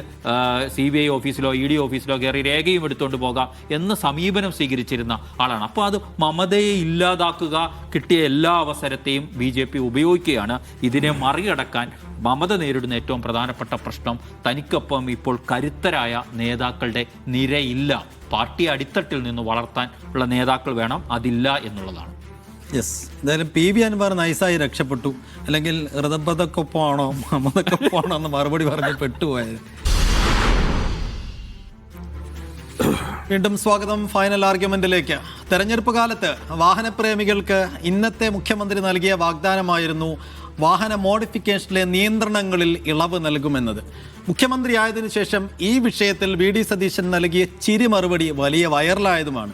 CBI ഓഫീസിലോ ED ഓഫീസിലോ കയറി രേഖയും എടുത്തുകൊണ്ട് പോകാം എന്ന സമീപനം സ്വീകരിച്ചിരുന്ന ആളാണ്. അപ്പോൾ അത് മമതയെ ഇല്ലാതാക്കുക കിട്ടിയ എല്ലാ അവസരത്തെയും BJP ഉപയോഗിക്കുകയാണ്. ഇതിനെ മറികടക്കാൻ മമത നേരിടുന്ന ഏറ്റവും പ്രധാനപ്പെട്ട പ്രശ്നം തനിക്കൊപ്പം ഇപ്പോൾ കരുത്തരായ നേതാക്കളുടെ നിരയില്ല. പാർട്ടി അടിത്തട്ടിൽ നിന്ന് വളർത്താൻ ഉള്ള നേതാക്കൾ വേണം, അതില്ല എന്നുള്ളതാണ്. യെസ്, എന്തായാലും PV അൻവർ നൈസായി രക്ഷപ്പെട്ടു. അല്ലെങ്കിൽ ഋതബ്രതക്കൊപ്പമാണോ മമതക്കൊപ്പമാണോ എന്ന് മറുപടി പറഞ്ഞ് പെട്ടുപോയത്. വീണ്ടും സ്വാഗതം ഫൈനൽ ആർഗ്യുമെന്റിലേക്ക്. തെരഞ്ഞെടുപ്പ് കാലത്ത് വാഹനപ്രേമികൾക്ക് ഇന്നത്തെ മുഖ്യമന്ത്രി നൽകിയ വാഗ്ദാനമായിരുന്നു വാഹന മോഡിഫിക്കേഷനിലെ നിയന്ത്രണങ്ങളിൽ ഇളവ് നൽകുമെന്നത്. മുഖ്യമന്ത്രിയായതിനു ശേഷം ഈ വിഷയത്തിൽ VD സതീശൻ നൽകിയ ചിരി മറുപടി വലിയ വൈറലായതുമാണ്.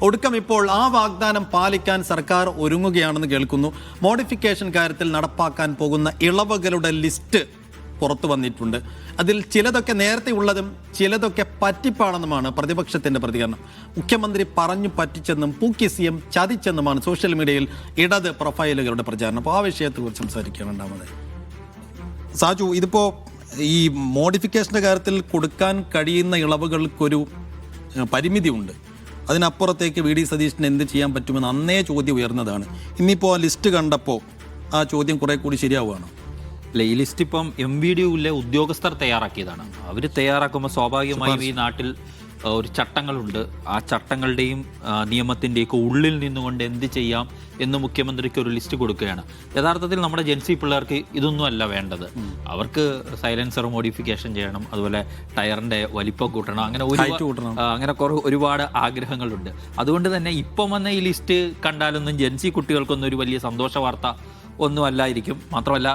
ഒടുക്കം ഇപ്പോൾ ആ വാഗ്ദാനം പാലിക്കാൻ സർക്കാർ ഒരുങ്ങുകയാണെന്ന് കേൾക്കുന്നു. മോഡിഫിക്കേഷൻ കാര്യത്തിൽ നടപ്പാക്കാൻ പോകുന്ന ഇളവുകളുടെ ലിസ്റ്റ് പുറത്തു വന്നിട്ടുണ്ട്. അതിൽ ചിലതൊക്കെ നേരത്തെ ഉള്ളതും ചിലതൊക്കെ പറ്റിപ്പാണെന്നുമാണ് പ്രതിപക്ഷത്തിന്റെ പ്രതികരണം. മുഖ്യമന്ത്രി പറഞ്ഞു പറ്റിച്ചെന്നും പൂക്കി CM ചതിച്ചെന്നുമാണ് സോഷ്യൽ മീഡിയയിൽ ഇടത് പ്രൊഫൈലുകളുടെ പ്രചാരണം. അപ്പോൾ ആ വിഷയത്തെക്കുറിച്ച് സംസാരിക്കുകയാണ് രണ്ടാമതായി. സാജു, ഇതിപ്പോൾ ഈ മോഡിഫിക്കേഷൻ്റെ കാര്യത്തിൽ കൊടുക്കാൻ കഴിയുന്ന ഇളവുകൾക്കൊരു പരിമിതി ഉണ്ട്. അതിനപ്പുറത്തേക്ക് VD സതീശന് എന്ത് ചെയ്യാൻ പറ്റുമെന്ന് അന്നേ ചോദ്യം ഉയർന്നതാണ്. ഇന്നിപ്പോൾ ആ ലിസ്റ്റ് കണ്ടപ്പോൾ ആ ചോദ്യം കുറെ കൂടി ശരിയാവുകയാണ്. അല്ല, ഈ ലിസ്റ്റ് ഇപ്പം MVDയിലെ ഉദ്യോഗസ്ഥർ തയ്യാറാക്കിയതാണ്. അവർ തയ്യാറാക്കുമ്പോൾ സ്വാഭാവികമായും ഈ നാട്ടിൽ ഒരു ചട്ടങ്ങളുണ്ട്. ആ ചട്ടങ്ങളുടെയും നിയമത്തിൻ്റെയൊക്കെ ഉള്ളിൽ നിന്നുകൊണ്ട് എന്ത് ചെയ്യാം എന്ന് മുഖ്യമന്ത്രിക്ക് ഒരു ലിസ്റ്റ് കൊടുക്കുകയാണ്. യഥാർത്ഥത്തിൽ നമ്മുടെ ജെൻസി പിള്ളേർക്ക് ഇതൊന്നും അല്ല വേണ്ടത്. അവർക്ക് സൈലൻസർ മോഡിഫിക്കേഷൻ ചെയ്യണം, അതുപോലെ ടയറിന്റെ വലിപ്പം കൂട്ടണം, അങ്ങനെ ഒരുപാട് ആഗ്രഹങ്ങളുണ്ട്. അതുകൊണ്ട് തന്നെ ഇപ്പം വന്ന ഈ ലിസ്റ്റ് കണ്ടാലൊന്നും ജെൻസി കുട്ടികൾക്കൊന്നും ഒരു വലിയ സന്തോഷ വാർത്ത ഒന്നും അല്ലായിരിക്കും. മാത്രമല്ല,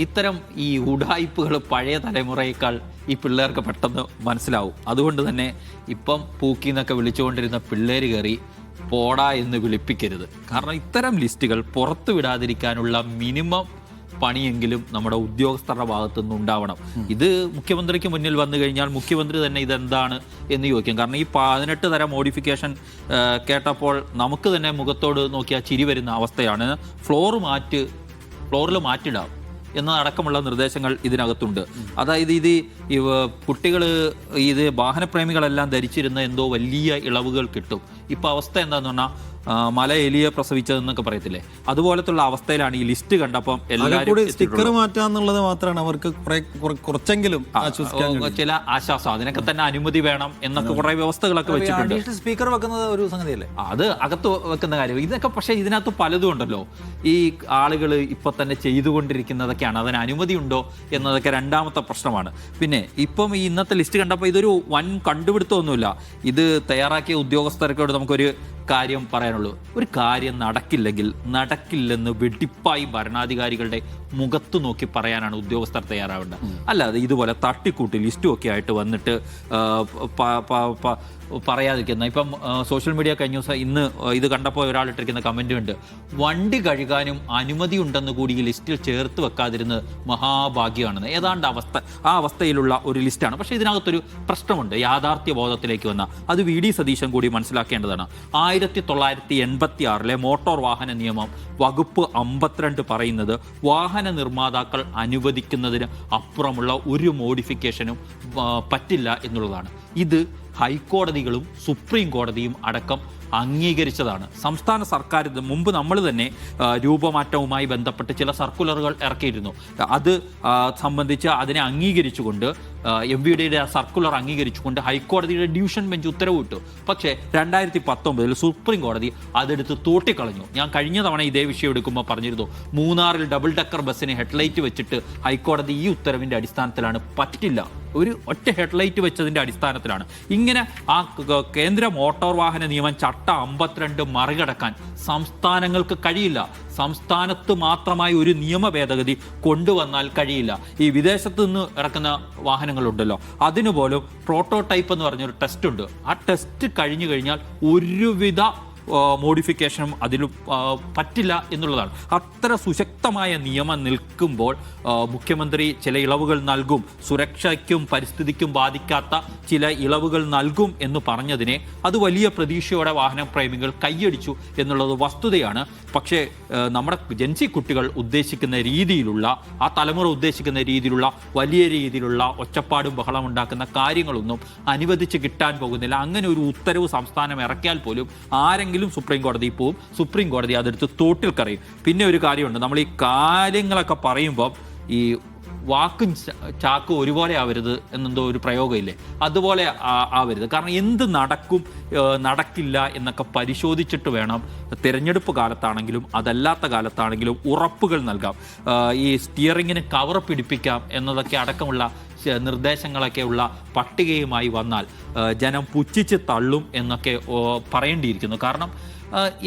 ഇത്തരം ഈ ഉഡായിപ്പുകൾ പഴയ തലമുറയേക്കാൾ ഈ പിള്ളേർക്ക് പെട്ടെന്ന് മനസ്സിലാവും. അതുകൊണ്ട് തന്നെ ഇപ്പം പൂക്കി എന്നൊക്കെ വിളിച്ചുകൊണ്ടിരുന്ന പിള്ളേര് കയറി പോടാ എന്ന് വിളിപ്പിക്കരുത്. കാരണം ഇത്തരം ലിസ്റ്റുകൾ പുറത്തു വിടാതിരിക്കാനുള്ള മിനിമം പണിയെങ്കിലും നമ്മുടെ ഉദ്യോഗസ്ഥരുടെ ഭാഗത്തുനിന്ന് ഉണ്ടാവണം. ഇത് മുഖ്യമന്ത്രിക്ക് മുന്നിൽ വന്നു കഴിഞ്ഞാൽ മുഖ്യമന്ത്രി തന്നെ ഇതെന്താണ് എന്ന് ചോദിക്കും. കാരണം ഈ 18 തരം മോഡിഫിക്കേഷൻ കേട്ടപ്പോൾ നമുക്ക് തന്നെ മുഖത്തോട് നോക്കിയാൽ ചിരി വരുന്ന അവസ്ഥയാണ്. ഫ്ലോറിൽ മാറ്റിടാം എന്നതടക്കമുള്ള നിർദ്ദേശങ്ങൾ ഇതിനകത്തുണ്ട്. അതായത് കുട്ടികൾ വാഹനപ്രേമികളെല്ലാം ധരിച്ചിരുന്ന എന്തോ വലിയ ഇളവുകൾ കിട്ടും. ഇപ്പൊ അവസ്ഥ എന്താന്ന് പറഞ്ഞാൽ മല എലിയെ പ്രസവിച്ചതെന്നൊക്കെ പറയത്തില്ലേ, അതുപോലത്തുള്ള അവസ്ഥയിലാണ് ഈ ലിസ്റ്റ് കണ്ടപ്പം എല്ലാവരും സ്റ്റിക്കർ മാറ്റാന്നുള്ളത് മാത്രമാണ് അവർക്ക് കുറച്ചെങ്കിലും ചില ആശ്വാസം. അതിനൊക്കെ തന്നെ അനുമതി വേണം എന്നൊക്കെ കുറെ വ്യവസ്ഥകളൊക്കെ വെച്ചിട്ടുണ്ട്. സ്പീക്കർ വെക്കുന്നത് ഒരു സംഗതിയല്ലേ, അത് അകത്ത് വെക്കുന്ന കാര്യം ഇതൊക്കെ. പക്ഷെ ഇതിനകത്ത് പലതും ഉണ്ടല്ലോ. ഈ ആളുകൾ ഇപ്പൊ തന്നെ ചെയ്തുകൊണ്ടിരിക്കുന്നതൊക്കെയാണ്, അതിന് അനുമതി ഉണ്ടോ എന്നതൊക്കെ രണ്ടാമത്തെ പ്രശ്നമാണ്. പിന്നെ ഇപ്പം ഈ ഇന്നത്തെ ലിസ്റ്റ് കണ്ടപ്പോൾ ഇതൊരു വൻ കണ്ടുപിടുത്തമൊന്നുമില്ല. ഇത് തയ്യാറാക്കിയ ഉദ്യോഗസ്ഥർക്കോട് നമുക്കൊരു കാര്യം പറയാനുള്ളൂ. ഒരു കാര്യം നടക്കില്ലെന്ന് വെടിപ്പായി ഭരണാധികാരികളുടെ മുഖത്ത് നോക്കി പറയാനാണ് ഉദ്യോഗസ്ഥർ തയ്യാറാവേണ്ടത്. അല്ലാതെ ഇതുപോലെ തട്ടിക്കൂട്ടി ലിസ്റ്റും ഒക്കെ ആയിട്ട് വന്നിട്ട് പറയാതിരിക്കുന്ന. ഇപ്പം സോഷ്യൽ മീഡിയ കഴിഞ്ഞ ദിവസം ഇന്ന് ഇത് കണ്ടപ്പോൾ ഒരാളിട്ടിരിക്കുന്ന കമന്റ് ഉണ്ട്, വണ്ടി കഴുകാനും അനുമതി ഉണ്ടെന്ന് കൂടി ഈ ലിസ്റ്റിൽ ചേർത്ത് വെക്കാതിരുന്നത് മഹാഭാഗ്യമാണെന്ന്. ഏതാണ്ട് ആ അവസ്ഥയിലുള്ള ഒരു ലിസ്റ്റാണ്. പക്ഷേ ഇതിനകത്തൊരു പ്രശ്നമുണ്ട്. യാഥാർത്ഥ്യ ബോധത്തിലേക്ക് വന്ന അത് VD സതീശൻ കൂടി മനസ്സിലാക്കേണ്ടതാണ്. 1986 മോട്ടോർ വാഹന നിയമം വകുപ്പ് 52 പറയുന്നത് വാഹന നിർമ്മാതാക്കൾ അനുവദിക്കുന്നതിന് അപ്പുറമുള്ള ഒരു മോഡിഫിക്കേഷനും പറ്റില്ല എന്നുള്ളതാണ്. ഇത് ഹൈക്കോടതികളും സുപ്രീം കോടതിയും അടക്കം അംഗീകരിച്ചതാണ്. സംസ്ഥാന സർക്കാർ മുമ്പ് നമ്മൾ തന്നെ രൂപമാറ്റവുമായി ബന്ധപ്പെട്ട് ചില സർക്കുലറുകൾ ഇറക്കിയിരുന്നു. അത് സംബന്ധിച്ച് അതിനെ അംഗീകരിച്ചുകൊണ്ട് MVDയുടെ സർക്കുലർ അംഗീകരിച്ചുകൊണ്ട് ഹൈക്കോടതിയുടെ ഡിവിഷൻ ബെഞ്ച് ഉത്തരവിട്ടു. പക്ഷേ 2019 സുപ്രീം കോടതി അതെടുത്ത് തോട്ടിക്കളഞ്ഞു. ഞാൻ കഴിഞ്ഞ തവണ ഇതേ വിഷയം എടുക്കുമ്പോൾ പറഞ്ഞിരുന്നു, മൂന്നാറിൽ ഡബിൾ ഡെക്കർ ബസ്സിന് ഹെഡ്ലൈറ്റ് വെച്ചിട്ട് ഹൈക്കോടതി ഈ ഉത്തരവിൻ്റെ അടിസ്ഥാനത്തിലാണ് പറ്റില്ല, ഒരു ഒറ്റ ഹെഡ്ലൈറ്റ് വെച്ചതിൻ്റെ അടിസ്ഥാനത്തിലാണ്. ഇങ്ങനെ ആ കേന്ദ്ര മോട്ടോർ വാഹന നിയമം ചട്ടം 52 മറികടക്കാൻ സംസ്ഥാനങ്ങൾക്ക് കഴിയില്ല. സംസ്ഥാനത്ത് മാത്രമായി ഒരു നിയമ ഭേദഗതി കൊണ്ടുവന്നാൽ കഴിയില്ല. ഈ വിദേശത്ത് നിന്ന് ഇറക്കുന്ന വാഹനങ്ങളുണ്ടല്ലോ, അതിനു പോലും പ്രോട്ടോടൈപ്പ് എന്ന് പറഞ്ഞൊരു ടെസ്റ്റ് ഉണ്ട്. ആ ടെസ്റ്റ് കഴിഞ്ഞു കഴിഞ്ഞാൽ ഒരുവിധ മോഡിഫിക്കേഷനും അതിൽ പറ്റില്ല എന്നുള്ളതാണ്. അത്ര സുശക്തമായ നിയമം നിൽക്കുമ്പോൾ മുഖ്യമന്ത്രി ചില ഇളവുകൾ നൽകും, സുരക്ഷയ്ക്കും പരിസ്ഥിതിക്കും ബാധിക്കാത്ത ചില ഇളവുകൾ നൽകും എന്ന് പറഞ്ഞതിനെ അത് വലിയ പ്രതീക്ഷയോടെ വാഹനപ്രേമികൾ കൈയടിച്ചു എന്നുള്ളത് വസ്തുതയാണ്. പക്ഷേ നമ്മുടെ ജെൻസി കുട്ടികൾ ഉദ്ദേശിക്കുന്ന രീതിയിലുള്ള, ആ തലമുറ ഉദ്ദേശിക്കുന്ന രീതിയിലുള്ള വലിയ രീതിയിലുള്ള ഒച്ചപ്പാടും ബഹളം ഉണ്ടാക്കുന്ന കാര്യങ്ങളൊന്നും അനുവദിച്ച് കിട്ടാൻ പോകുന്നില്ല. അങ്ങനെ ഒരു ഉത്തരവ് സംസ്ഥാനം ഇറക്കിയാൽ പോലും ആരെങ്കിലും സുപ്രീം കോടതി പോവും, സുപ്രീം കോടതി അതെടുത്ത് തോട്ടിൽ കറിയും. പിന്നെ ഒരു കാര്യമുണ്ട്, നമ്മൾ ഈ കാര്യങ്ങളൊക്കെ പറയുമ്പോൾ ഈ വാക്കും ചാക്കും ഒരുപോലെ ആവരുത് എന്നെന്തോ ഒരു പ്രയോഗമില്ലേ, അതുപോലെ ആവരുത്. കാരണം എന്ത് നടക്കും നടക്കില്ല എന്നൊക്കെ പരിശോധിച്ചിട്ട് വേണം തിരഞ്ഞെടുപ്പ് കാലത്താണെങ്കിലും അതല്ലാത്ത കാലത്താണെങ്കിലും ഉറപ്പുകൾ നൽകാം. ഈ സ്റ്റിയറിങ്ങിന് കവർ പിടിപ്പിക്കാം എന്നതൊക്കെ അടക്കമുള്ള നിർദ്ദേശങ്ങളൊക്കെയുള്ള പട്ടികയുമായി വന്നാൽ ജനം പുച്ഛിച്ച് തള്ളും എന്നൊക്കെ പറയേണ്ടിയിരിക്കുന്നു. കാരണം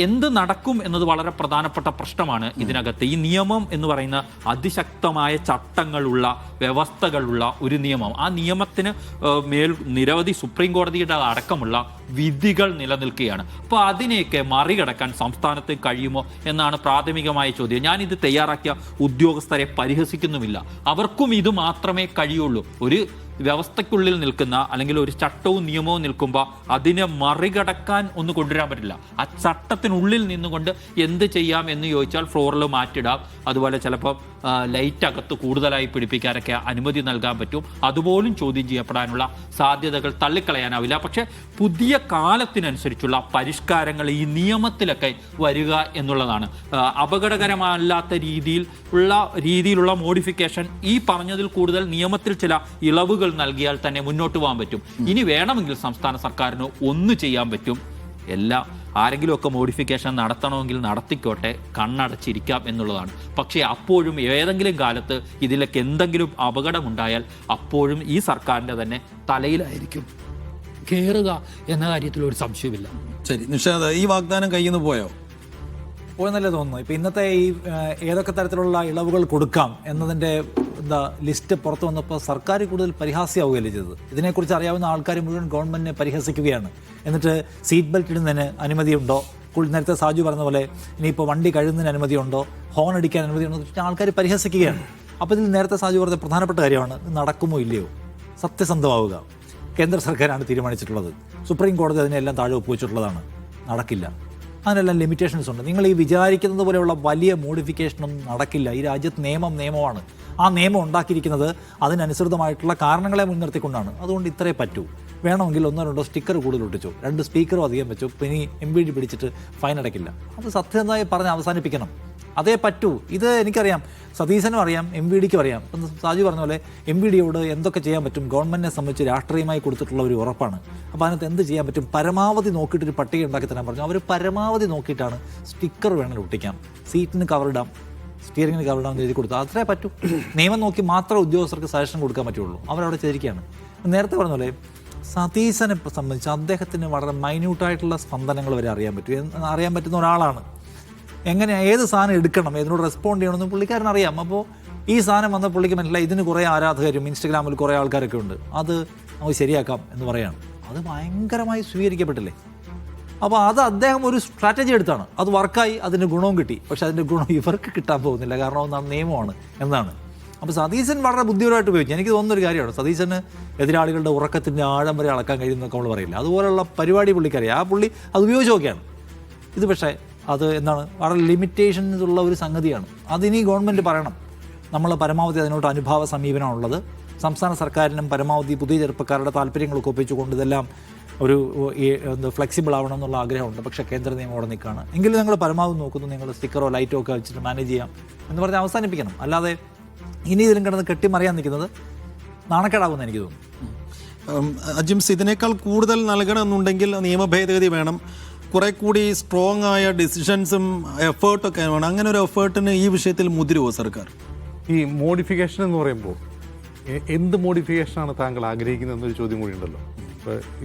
എന്ത് നടക്കും എന്നത് വളരെ പ്രധാനപ്പെട്ട പ്രശ്നമാണ് ഇതിനകത്ത്. ഈ നിയമം എന്ന് പറയുന്ന അതിശക്തമായ ചട്ടങ്ങളുള്ള വ്യവസ്ഥകളുള്ള ഒരു നിയമം. ആ നിയമത്തിന് മേൽ നിരവധി സുപ്രീം കോടതിയുടെ അടക്കമുള്ള വിധികൾ നിലനിൽക്കുകയാണ്. അപ്പോൾ അതിനെയൊക്കെ മറികടക്കാൻ സംസ്ഥാനത്ത് കഴിയുമോ എന്നാണ് പ്രാഥമികമായ ചോദ്യം. ഞാനിത് തയ്യാറാക്കിയ ഉദ്യോഗസ്ഥരെ പരിഹസിക്കുന്നുമില്ല. അവർക്കും ഇത് മാത്രമേ കഴിയുള്ളൂ. ഒരു വ്യവസ്ഥയ്ക്കുള്ളിൽ നിൽക്കുന്ന അല്ലെങ്കിൽ ഒരു ചട്ടവും നിയമവും നിൽക്കുമ്പോൾ അതിനെ മറികടക്കാൻ ഒന്നും കൊണ്ടുവരാൻ പറ്റില്ല. ആ ചട്ടത്തിനുള്ളിൽ നിന്നുകൊണ്ട് എന്ത് ചെയ്യാം എന്ന് ചോദിച്ചാൽ ഫ്ലോറിൽ മാറ്റിടാം, അതുപോലെ ചിലപ്പോൾ ലൈറ്റ് അകത്ത് കൂടുതലായി പിടിപ്പിക്കാനൊക്കെ അനുമതി നൽകാൻ പറ്റും. അതുപോലും ചോദ്യം ചെയ്യപ്പെടാനുള്ള സാധ്യതകൾ തള്ളിക്കളയാനാവില്ല. പക്ഷേ പുതിയ കാലത്തിനനുസരിച്ചുള്ള പരിഷ്കാരങ്ങൾ ഈ നിയമത്തിലൊക്കെ വരിക എന്നുള്ളതാണ്. അപകടകരമല്ലാത്ത രീതിയിലുള്ള മോഡിഫിക്കേഷൻ ഈ പറഞ്ഞതിൽ കൂടുതൽ നിയമത്തിൽ ചില ഇളവുകൾ നൽകിയാൽ തന്നെ മുന്നോട്ട് പോകാൻ പറ്റും. ഇനി വേണമെങ്കിൽ സംസ്ഥാന സർക്കാരിന് ഒന്ന് ചെയ്യാൻ പറ്റും, ആരെങ്കിലുമൊക്കെ മോഡിഫിക്കേഷൻ നടത്തണമെങ്കിൽ നടത്തിക്കോട്ടെ, കണ്ണടച്ചിരിക്കാം എന്നുള്ളതാണ്. പക്ഷേ അപ്പോഴും ഏതെങ്കിലും കാലത്ത് ഇതിലൊക്കെ എന്തെങ്കിലും അപകടമുണ്ടായാൽ അപ്പോഴും ഈ സർക്കാരിൻ്റെ തന്നെ തലയിലായിരിക്കും കയറുക എന്ന കാര്യത്തിൽ ഒരു സംശയമില്ല. ശരി നിഷാദ്, ഈ വാഗ്ദാനം കയ്യിൽ നിന്ന് പോയോ? പോയെന്നല്ലേ തോന്നുന്നു. ഇപ്പം ഇന്നത്തെ ഈ ഏതൊക്കെ തരത്തിലുള്ള ഇളവുകൾ കൊടുക്കാം എന്നതിൻ്റെ ലിസ്റ്റ് പുറത്തു വന്നപ്പോൾ സർക്കാർ കൂടുതൽ പരിഹാസ്യമാവുകയല്ലേ ചെയ്തത്. ഇതിനെക്കുറിച്ച് അറിയാവുന്ന ആൾക്കാർ മുഴുവൻ ഗവൺമെൻറ്റിനെ പരിഹസിക്കുകയാണ്. എന്നിട്ട് സീറ്റ് ബെൽറ്റ് ഇടുന്നതിന് അനുമതിയുണ്ടോ, നേരത്തെ സാജു പറഞ്ഞ പോലെ ഇനിയിപ്പോൾ വണ്ടി കഴുകുന്നതിന് അനുമതിയുണ്ടോ, ഹോൺ അടിക്കാൻ അനുമതിയുണ്ടോ, ആൾക്കാർ പരിഹസിക്കുകയാണ്. അപ്പോൾ ഇതിൽ നേരത്തെ സാജു പറഞ്ഞ പ്രധാനപ്പെട്ട കാര്യമാണ്, നടക്കുമോ ഇല്ലയോ, സത്യസന്ധമാവുക. കേന്ദ്ര സർക്കാരാണ് തീരുമാനിച്ചിട്ടുള്ളത്, സുപ്രീം കോടതി അതിനെല്ലാം താഴെ ഒപ്പുവെച്ചിട്ടുള്ളതാണ്. നടക്കില്ല. അതിനെല്ലാം ലിമിറ്റേഷൻസ് ഉണ്ട്. നിങ്ങൾ ഈ വിചാരിക്കുന്നത് പോലെയുള്ള വലിയ മോഡിഫിക്കേഷനൊന്നും നടക്കില്ല. ഈ രാജ്യത്ത് നിയമമാണ്. ആ നിയമം ഉണ്ടാക്കിയിരിക്കുന്നത് അതിനനുസൃതമായിട്ടുള്ള കാരണങ്ങളെ മുൻനിർത്തിക്കൊണ്ടാണ്. അതുകൊണ്ട് ഇത്രേ പറ്റൂ. വേണമെങ്കിൽ 1-2 സ്റ്റിക്കർ കൂടുതൽ ഒട്ടിച്ചു, 2 സ്പീക്കറും അധികം വെച്ചു, പിന്നെ MVD പിടിച്ചിട്ട് ഫൈൻ അടയ്ക്കില്ല. അത് സത്യസന്ധമായി പറഞ്ഞ് അവസാനിപ്പിക്കണം. അതേ പറ്റൂ. ഇത് എനിക്കറിയാം, സതീശനും അറിയാം, MVDക്കും അറിയാം. സാജു പറഞ്ഞ പോലെ MVDയോട് എന്തൊക്കെ ചെയ്യാൻ പറ്റും ഗവൺമെൻറ്റിനെ സംബന്ധിച്ച് രാഷ്ട്രീയമായി കൊടുത്തിട്ടുള്ള ഒരു ഉറപ്പാണ്. അപ്പോൾ അതിനകത്ത് എന്ത് ചെയ്യാൻ പറ്റും, പരമാവധി നോക്കിയിട്ടൊരു പട്ടിക ഉണ്ടാക്കി തരാൻ പറഞ്ഞു. അവർ പരമാവധി നോക്കിയിട്ടാണ് സ്റ്റിക്കർ വേണമെങ്കിൽ ഒട്ടിക്കാം, സീറ്റിന് കവറിടാം, സ്റ്റിയറിങ്ങിന് കവറിടാം എന്ന് എഴുതി കൊടുത്തു. അത്രേ പറ്റൂ. നിയമം നോക്കി മാത്രം ഉദ്യോഗസ്ഥർക്ക് സജഷൻ കൊടുക്കാൻ പറ്റുള്ളൂ. അവരവിടെ ചെയ്തിരിക്കുകയാണ്. നേരത്തെ പറഞ്ഞ പോലെ സതീശനെ സംബന്ധിച്ച് അദ്ദേഹത്തിന് വളരെ മൈന്യൂട്ടായിട്ടുള്ള സ്പന്ദനങ്ങൾ വരെ അറിയാൻ പറ്റുന്ന ഒരാളാണ്. എങ്ങനെ ഏത് സാധനം എടുക്കണം, ഇതിനോട് റെസ്പോണ്ട് ചെയ്യണമെന്ന് പുള്ളിക്കാരൻ അറിയാം. അപ്പോൾ ഈ സാധനം വന്ന പുള്ളിക്ക് മനസ്സിലായി ഇതിന് കുറേ ആരാധകരും ഇൻസ്റ്റഗ്രാമിൽ കുറേ ആൾക്കാരൊക്കെ ഉണ്ട്, അത് നമുക്ക് ശരിയാക്കാം എന്ന് പറയാണ്. അത് ഭയങ്കരമായി സ്വീകരിക്കപ്പെട്ടില്ലേ. അപ്പോൾ അത് അദ്ദേഹം ഒരു സ്ട്രാറ്റജി എടുത്താണ്, അത് വർക്കായി, അതിന് ഗുണവും കിട്ടി. പക്ഷെ അതിൻ്റെ ഗുണം ഇവർക്ക് കിട്ടാൻ പോകുന്നില്ല, കാരണം ഒന്നാണ് നിയമമാണ് എന്നാണ്. അപ്പോൾ സതീശൻ വളരെ ബുദ്ധിപരമായിട്ട് ഉപയോഗിച്ചു. എനിക്ക് തോന്നുന്നൊരു കാര്യമാണ്, സതീശന് എതിരാളികളുടെ ഉറക്കത്തിൻ്റെ ആഴം വരെ അളക്കാൻ കഴിയുന്നതൊക്കെ നമ്മൾ പറയില്ല, അതുപോലുള്ള പരിപാടി പുള്ളിക്കറിയാം. ആ പുള്ളി അത് ഉപയോഗിച്ച് നോക്കിയാണ്. ഇത് പക്ഷേ അത് എന്താണ്, വളരെ ലിമിറ്റേഷൻസ് ഉള്ള ഒരു സംഗതിയാണ്. അതിനി ഗവൺമെൻറ് പറയണം, നമ്മൾ പരമാവധി അതിനോട് അനുഭാവ സമീപനമാണുള്ളത്. സംസ്ഥാന സർക്കാരിനും പരമാവധി പുതിയ ചെറുപ്പക്കാരുടെ താല്പര്യങ്ങളൊക്കെ ഒപ്പിച്ചുകൊണ്ട് ഇതെല്ലാം ഒരു ഫ്ലെക്സിബിൾ ആവണം എന്നുള്ള ആഗ്രഹമുണ്ട്. പക്ഷേ കേന്ദ്ര നിയമം അവിടെ നിൽക്കുകയാണ്. എങ്കിലും നിങ്ങൾ പരമാവധി നോക്കുന്നു, നിങ്ങൾ സ്റ്റിക്കറോ ലൈറ്റോ ഒക്കെ വെച്ചിട്ട് മാനേജ് ചെയ്യാം എന്ന് പറഞ്ഞ് അവസാനിപ്പിക്കണം. അല്ലാതെ ഇനി ഇതിലും കിടന്ന് കെട്ടിമറിയാൻ നിൽക്കുന്നത് നാണക്കേടാകുമെന്ന് എനിക്ക് തോന്നുന്നു. അജിംസ്, ഇതിനേക്കാൾ കൂടുതൽ നൽകണമെന്നുണ്ടെങ്കിൽ നിയമ ഭേദഗതി വേണം, കുറെ കൂടി സ്ട്രോങ് ആയ ഡിസിഷൻസും എഫേർട്ടൊക്കെ വേണം. അങ്ങനെ ഒരു എഫേർട്ടിന് ഈ വിഷയത്തിൽ മുതിരുവോ സർക്കാർ? ഈ മോഡിഫിക്കേഷൻ എന്ന് പറയുമ്പോൾ എന്ത് മോഡിഫിക്കേഷനാണ് താങ്കൾ ആഗ്രഹിക്കുന്നത് എന്നൊരു ചോദ്യം കൂടി ഉണ്ടല്ലോ.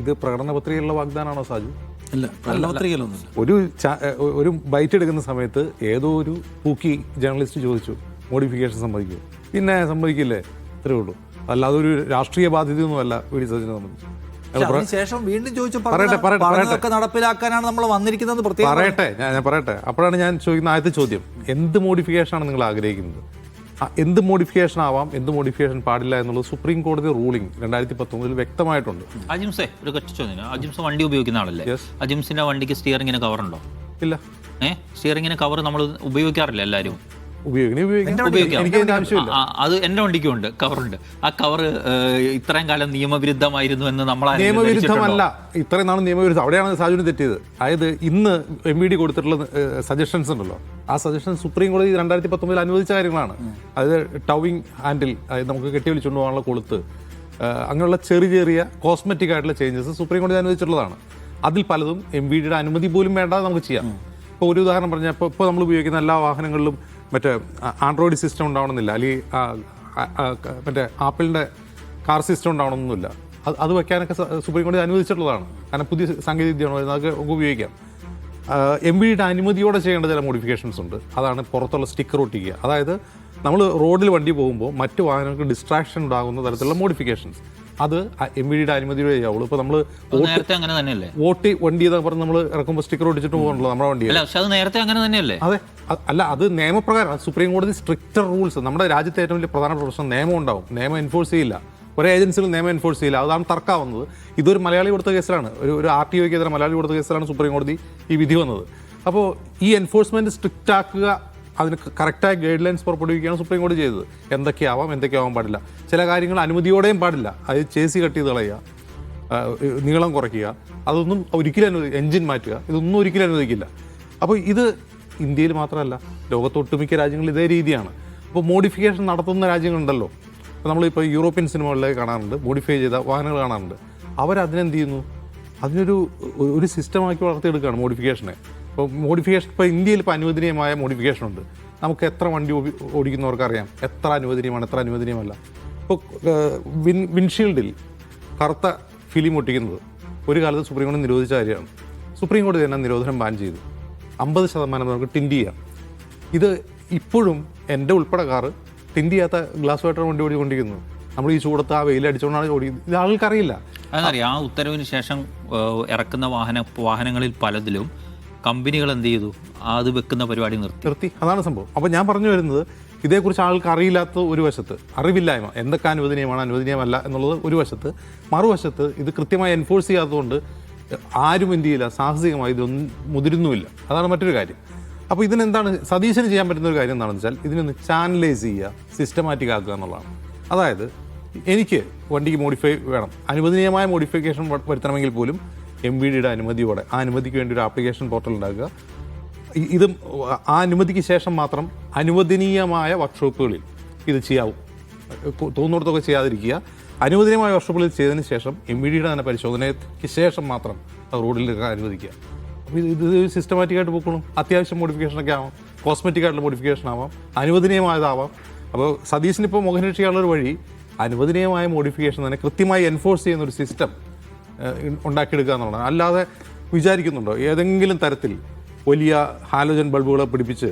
ഇത് പ്രകടന പത്രികയിലുള്ള വാഗ്ദാനമാണോ സാജു? അല്ല, പ്രകടന പത്രികയിലൊന്നുമില്ല. ഒരു ബൈറ്റ് എടുക്കുന്ന സമയത്ത് ഏതോ ഒരു പൂക്കി ജേർണലിസ്റ്റ് ചോദിച്ചു മോഡിഫിക്കേഷൻ സമ്മതിക്കുമോ? പിന്നെ സമ്മതിക്കില്ലേ, ഇത്രയേ ഉള്ളൂ. അല്ലാതെ ഒരു രാഷ്ട്രീയ ബാധ്യതയൊന്നുമല്ല വി.ഡി. സതീശനെ സംബന്ധിച്ച്. ശേഷം വീണ്ടും ചോദിച്ചു പറയട്ടെ നടപ്പിലാക്കാനാണ് നമ്മൾ വന്നിരിക്കുന്നത്. ഞാൻ പറയട്ടെ. അപ്പോഴാണ് ഞാൻ ചോദിക്കുന്ന ആദ്യത്തെ ചോദ്യം, എന്ത് മോഡിഫിക്കേഷനാണ് നിങ്ങൾ ആഗ്രഹിക്കുന്നത്? എന്ത് മോഡിഫിക്കേഷൻ ആവാം, എന്ത് മോഡിഫിക്കേഷൻ പാടില്ല എന്നുള്ളത് സുപ്രീം കോടതി റൂളിംഗ് 2019 വ്യക്തമായിട്ടുണ്ട്. അജിംസെ, ഒരു ചോദ്യം. അജിംസ് വണ്ടി ഉപയോഗിക്കുന്ന ആളല്ലേ? അജിംസിന്റെ വണ്ടിക്ക് സ്റ്റിയറിംഗിന് കവറുണ്ടോ? ഇല്ല. സ്റ്റിയറിംഗിന് കവർ നമ്മൾ ഉപയോഗിക്കാറില്ല എല്ലാവരും. അത് എന്റെ വണ്ടിക്കും ഉണ്ട്, കവറുണ്ട്. ആ കവർ ഇത്രയും കാലം നിയമവിരുദ്ധമായിരുന്നു എന്ന് നമ്മൾ നിയമവിരുദ്ധമല്ല, ഇത്രയും നാളും നിയമവിരുദ്ധം. അവിടെയാണ് സാജുവിന് തെറ്റിയത്. അതായത് ഇന്ന് MVD കൊടുത്തിട്ടുള്ള സജഷൻസ് ഉണ്ടല്ലോ, ആ സജഷൻ സുപ്രീം കോടതി 2019 അനുവദിച്ച കാര്യങ്ങളാണ്. അതായത് ടവിങ് ഹാൻഡിൽ, അതായത് നമുക്ക് കെട്ടിവലിച്ചുകൊണ്ട് പോകാനുള്ള കൊളുത്ത്, അങ്ങനെയുള്ള ചെറിയ കോസ്മെറ്റിക് ആയിട്ടുള്ള ചേഞ്ചസ് സുപ്രീം കോടതി അനുവദിച്ചിട്ടുള്ളതാണ്. അതിൽ പലതും MVDയുടെ അനുമതി പോലും വേണ്ടാതെ നമുക്ക് ചെയ്യാം. ഇപ്പോൾ ഒരു ഉദാഹരണം പറഞ്ഞാൽ, ഇപ്പോൾ നമ്മൾ ഉപയോഗിക്കുന്ന എല്ലാ വാഹനങ്ങളിലും മറ്റേ ആൻഡ്രോയിഡ് സിസ്റ്റം ഉണ്ടാവണമെന്നില്ല, അല്ലെങ്കിൽ മറ്റേ ആപ്പിളിൻ്റെ കാർ സിസ്റ്റം ഉണ്ടാവണമെന്നില്ല. അത് വയ്ക്കാനൊക്കെ സുപ്രീം കോടതി അനുവദിച്ചിട്ടുള്ളതാണ്. കാരണം പുതിയ സാങ്കേതിക വിദ്യയാണ് വരുന്നത്, അതൊക്കെ നമുക്ക് ഉപയോഗിക്കാം. MVDയുടെ അനുമതിയോടെ ചെയ്യേണ്ട ചില മോഡിഫിക്കേഷൻസ് ഉണ്ട്. അതാണ് പുറത്തുള്ള സ്റ്റിക്കർ ഒട്ടിക്കുക. അതായത് നമ്മൾ റോഡിൽ വണ്ടി പോകുമ്പോൾ മറ്റു വാഹനങ്ങൾക്ക് ഡിസ്ട്രാക്ഷൻ ഉണ്ടാകുന്ന തരത്തിലുള്ള മോഡിഫിക്കേഷൻസ് അത് MVDയുടെ അനുമതിയോടെ ചെയ്യാവുള്ളൂ. ഇപ്പോൾ നമ്മൾ നേരത്തെ അങ്ങനെ തന്നെയല്ലേ ഓട്ടി വണ്ടി എന്ന് പറഞ്ഞ് നമ്മൾ ഇറക്കുമ്പോൾ സ്റ്റിക്കർ ഒട്ടിച്ചിട്ട് പോകണല്ലോ നമ്മുടെ വണ്ടി. അല്ല, പക്ഷെ അത് നേരത്തെ അങ്ങനെ തന്നെയല്ലേ? അതെ, അല്ല, അത് നിയമപ്രകാരം സുപ്രീം കോടതി സ്ട്രിക്റ്റർ റൂൾസ്. നമ്മുടെ രാജ്യത്തെ ഏറ്റവും വലിയ പ്രധാന പ്രശ്നം നിയമം ഉണ്ടാവും, നിയമം എൻഫോഴ്സ് ചെയ്യില്ല. ഒരേ ഏജൻസികൾ നിയമം എൻഫോഴ്സ് ചെയ്യില്ല. അതാണ് തർക്കമാവുന്നത്. ഇതൊരു മലയാളി കൊടുത്ത കേസിലാണ്, ഒരു RTOയ്ക്കെതിരെ മലയാളി കൊടുത്ത കേസിലാണ് സുപ്രീം കോടതി ഈ വിധി വന്നത്. അപ്പോൾ ഈ എൻഫോഴ്സ്മെന്റ് സ്ട്രിക്റ്റ് ആക്കുക, അതിന് കറക്റ്റായ ഗൈഡ് ലൈൻസ് പുറപ്പെടുവിക്കുകയാണ് സുപ്രീം കോടതി ചെയ്തത്. എന്തൊക്കെയാവാൻ പാടില്ല, ചില കാര്യങ്ങൾ അനുമതിയോടെയും പാടില്ല. അത് ചേസി കട്ട് ചെയ്ത് കളയുക, നീളം കുറയ്ക്കുക, അതൊന്നും ഒരിക്കലും എൻജിൻ മാറ്റുക, ഇതൊന്നും ഒരിക്കലും അനുവദിക്കില്ല. അപ്പോൾ ഇത് ഇന്ത്യയിൽ മാത്രമല്ല, ലോകത്തൊട്ടുമിക്ക രാജ്യങ്ങളിൽ ഇതേ രീതിയാണ്. അപ്പോൾ മോഡിഫിക്കേഷൻ നടത്തുന്ന രാജ്യങ്ങളുണ്ടല്ലോ, അപ്പോൾ നമ്മളിപ്പോൾ യൂറോപ്യൻ സിനിമകളിലേക്ക് കാണാറുണ്ട്, മോഡിഫൈ ചെയ്ത വാഹനങ്ങൾ കാണാറുണ്ട്. അവരതിനെന്ത് ചെയ്യുന്നു, അതിനൊരു സിസ്റ്റമാക്കി വളർത്തിയെടുക്കുകയാണ് മോഡിഫിക്കേഷനെ. ഇപ്പോൾ മോഡിഫിക്കേഷൻ ഇപ്പോൾ ഇന്ത്യയിൽ ഇപ്പോൾ അനുവദനീയമായ മോഡിഫിക്കേഷൻ ഉണ്ട്. നമുക്ക് എത്ര വണ്ടി ഓടിക്കുന്നവർക്കറിയാം എത്ര അനുവദനീയമാണ്, എത്ര അനുവദനീയമല്ല. ഇപ്പോൾ വിൻഷീൽഡിൽ കറുത്ത ഫിലിം ഒട്ടിക്കുന്നത് ഒരു കാലത്ത് സുപ്രീം കോടതി നിരോധിച്ച കാര്യമാണ്. സുപ്രീം കോടതി തന്നെ നിരോധനം ബാൻ ചെയ്തു. 50% നമുക്ക് ടിൻറ്റ് ചെയ്യാം. ഇത് ഇപ്പോഴും എൻ്റെ ഉൾപ്പെടെ കാറ് ടിൻറ്റ് ചെയ്യാത്ത ഗ്ലാസ് വാട്ടർ വണ്ടി ഓടിക്കൊണ്ടിരിക്കുന്നു. നമ്മൾ ഈ ചൂടത്ത് ആ വെയിലടിച്ചുകൊണ്ടാണ് ഓടിക്കുന്നത്. ഇത് ആൾക്കറിയില്ല. അതറിയാം. ആ ഉത്തരവിന് ശേഷം ഇറക്കുന്ന വാഹനങ്ങളിൽ പലതിലും കമ്പനികൾ എന്ത് ചെയ്തു, അത് വെക്കുന്ന പരിപാടി നിർത്തി. അതാണ് സംഭവം. അപ്പോൾ ഞാൻ പറഞ്ഞു വരുന്നത്, ഇതേക്കുറിച്ച് ആൾക്ക് അറിയില്ലാത്ത ഒരു വശത്ത്, അറിവില്ലായ്മ, എന്തൊക്കെ അനുവദനീയമാണ് അനുവദനീയമല്ല എന്നുള്ളത് ഒരു വശത്ത്, മറുവശത്ത് ഇത് കൃത്യമായി എൻഫോഴ്സ് ചെയ്യാത്തതുകൊണ്ട് ആരും എന്ത് ചെയ്യില്ല, സാഹസികമായി ഇതൊന്നും മുതിരുന്നുമില്ല. അതാണ് മറ്റൊരു കാര്യം. അപ്പോൾ ഇതിനെന്താണ് സതീശന് ചെയ്യാൻ പറ്റുന്ന ഒരു കാര്യം എന്താണെന്ന് വെച്ചാൽ, ഇതിനൊന്ന് ചാനലൈസ് ചെയ്യുക, സിസ്റ്റമാറ്റിക് ആക്കുക എന്നുള്ളതാണ്. അതായത് എനിക്ക് വണ്ടിക്ക് മോഡിഫൈ വേണം, അനുവദനീയമായ മോഡിഫിക്കേഷൻ വരുത്തണമെങ്കിൽ പോലും MVDയുടെ അനുമതിയോടെ ആ അനുമതിക്ക് വേണ്ടി ഒരു ആപ്ലിക്കേഷൻ പോർട്ടൽ ഉണ്ടാക്കുക. ഇത് ആ അനുമതിക്ക് ശേഷം മാത്രം അനുവദനീയമായ വർക്ക്ഷോപ്പുകളിൽ ഇത് ചെയ്യാവും. തോന്നുന്നിടത്തൊക്കെ ചെയ്യാതിരിക്കുക. അനുവദനീയമായ വർക്ക്ഷോപ്പുകളിൽ ചെയ്തതിന് ശേഷം MVDയുടെ തന്നെ പരിശോധനയ്ക്ക് ശേഷം മാത്രം അത് റോഡിൽ അനുവദിക്കുക. അപ്പോൾ ഇത് സിസ്റ്റമാറ്റിക്കായിട്ട് പോയിക്കോളും. അത്യാവശ്യം മോഡിഫിക്കേഷനൊക്കെ ആവാം, കോസ്മെറ്റിക് ആയിട്ടുള്ള മോഡിഫിക്കേഷൻ ആവാം, അനുവദനീയമായതാവാം. അപ്പോൾ സതീശിനിപ്പോൾ മുഖരക്ഷയുള്ളൊരു വഴി അനുവദനീയമായ മോഡിഫിക്കേഷൻ തന്നെ കൃത്യമായി എൻഫോഴ്സ് ചെയ്യുന്ന ഒരു സിസ്റ്റം ഉണ്ടാക്കിയെടുക്കുക എന്നുള്ളതാണ്. അല്ലാതെ വിചാരിക്കുന്നുണ്ടോ ഏതെങ്കിലും തരത്തിൽ വലിയ ഹാലോജൻ ബൾബുകളെ പിടിപ്പിച്ച്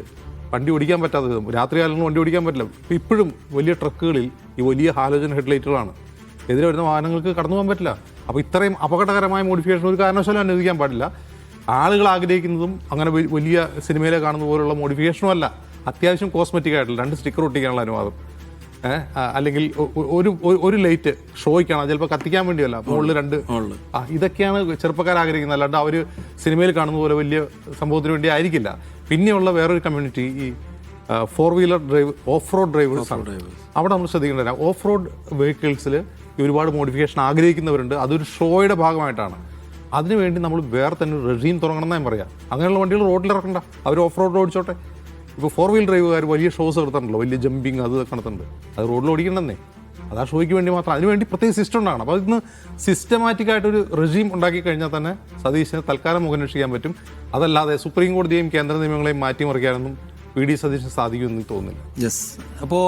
വണ്ടി ഓടിക്കാൻ പറ്റാത്ത വിധം, രാത്രികാലങ്ങളിൽ വണ്ടി ഓടിക്കാൻ പറ്റില്ല. ഇപ്പോഴും വലിയ ട്രക്കുകളിൽ ഈ വലിയ ഹാലോജൻ ഹെഡ്ലൈറ്റുകളാണ്. എതിരെ വരുന്ന വാഹനങ്ങൾക്ക് കടന്നു പോകാൻ പറ്റില്ല. അപ്പോൾ ഇത്രയും അപകടകരമായ മോഡിഫിക്കേഷൻ ഒരു കാരണവശാലും അനുവദിക്കാൻ പാടില്ല. ആളുകൾ ആഗ്രഹിക്കുന്നതും അങ്ങനെ വലിയ സിനിമയിലെ കാണുന്ന പോലുള്ള മോഡിഫിക്കേഷനും അല്ല. അത്യാവശ്യം കോസ്മെറ്റിക് ആയിട്ടുള്ള 2 സ്റ്റിക്കർ ഒട്ടിക്കാനുള്ള അനുവാദം, അല്ലെങ്കിൽ ഒരു ലൈറ്റ് ഷോയ്ക്കാണ്, ചിലപ്പോൾ കത്തിക്കാൻ വേണ്ടിയല്ല, മുകളിൽ 2. ഇതൊക്കെയാണ് ചെറുപ്പക്കാർ ആഗ്രഹിക്കുന്നത്. അല്ലാണ്ട് അവർ സിനിമയിൽ കാണുന്ന പോലെ വലിയ സംഭവത്തിന് വേണ്ടി ആയിരിക്കില്ല. പിന്നെയുള്ള വേറൊരു കമ്മ്യൂണിറ്റി ഈ 4-വീലർ ഡ്രൈവ്, ഓഫ് റോഡ് ഡ്രൈവേഴ്സ് ആണ്. അവിടെ നമ്മൾ ശ്രദ്ധിക്കേണ്ടത്, ഓഫ് റോഡ് വെഹിക്കിൾസിൽ ഒരുപാട് മോഡിഫിക്കേഷൻ ആഗ്രഹിക്കുന്നവരുണ്ട്. അതൊരു ഷോയുടെ ഭാഗമായിട്ടാണ്. അതിനുവേണ്ടി നമ്മൾ വേറെ തന്നെ ഒരു റെജീം തുടങ്ങണം എന്നാണ് പറയാം. അങ്ങനെയുള്ള വണ്ടികൾ റോഡിൽ ഇറക്കണ്ട, അവർ ഓഫ് റോഡ് ഓടിച്ചോട്ടെ. ഇപ്പോൾ 4-വീൽ ഡ്രൈവുകാർ വലിയ ഷോസ് നടത്തുന്നുണ്ടല്ലോ, വലിയ ജമ്പിങ് അത് നടത്തുന്നുണ്ട്. അത് റോഡിൽ ഓടിക്കണമെന്നേ, അത് ആ ഷോയ്ക്ക് വേണ്ടി മാത്രം. അതിനുവേണ്ടി പ്രത്യേക സിസ്റ്റം ഉണ്ടാകണം. അപ്പോൾ അതിന് സിസ്റ്റമാറ്റിക്കായിട്ടൊരു റെജീം ഉണ്ടാക്കി കഴിഞ്ഞാൽ തന്നെ സതീശിന് തൽക്കാലം മുഖന്വേഷിക്കാൻ പറ്റും. അതല്ലാതെ സുപ്രീം കോടതിയെയും കേന്ദ്ര നിയമങ്ങളെയും മാറ്റിമറിക്കാനൊന്നും PD സതീശന് സാധിക്കുമെന്ന് തോന്നുന്നില്ല. യെസ്. അപ്പോൾ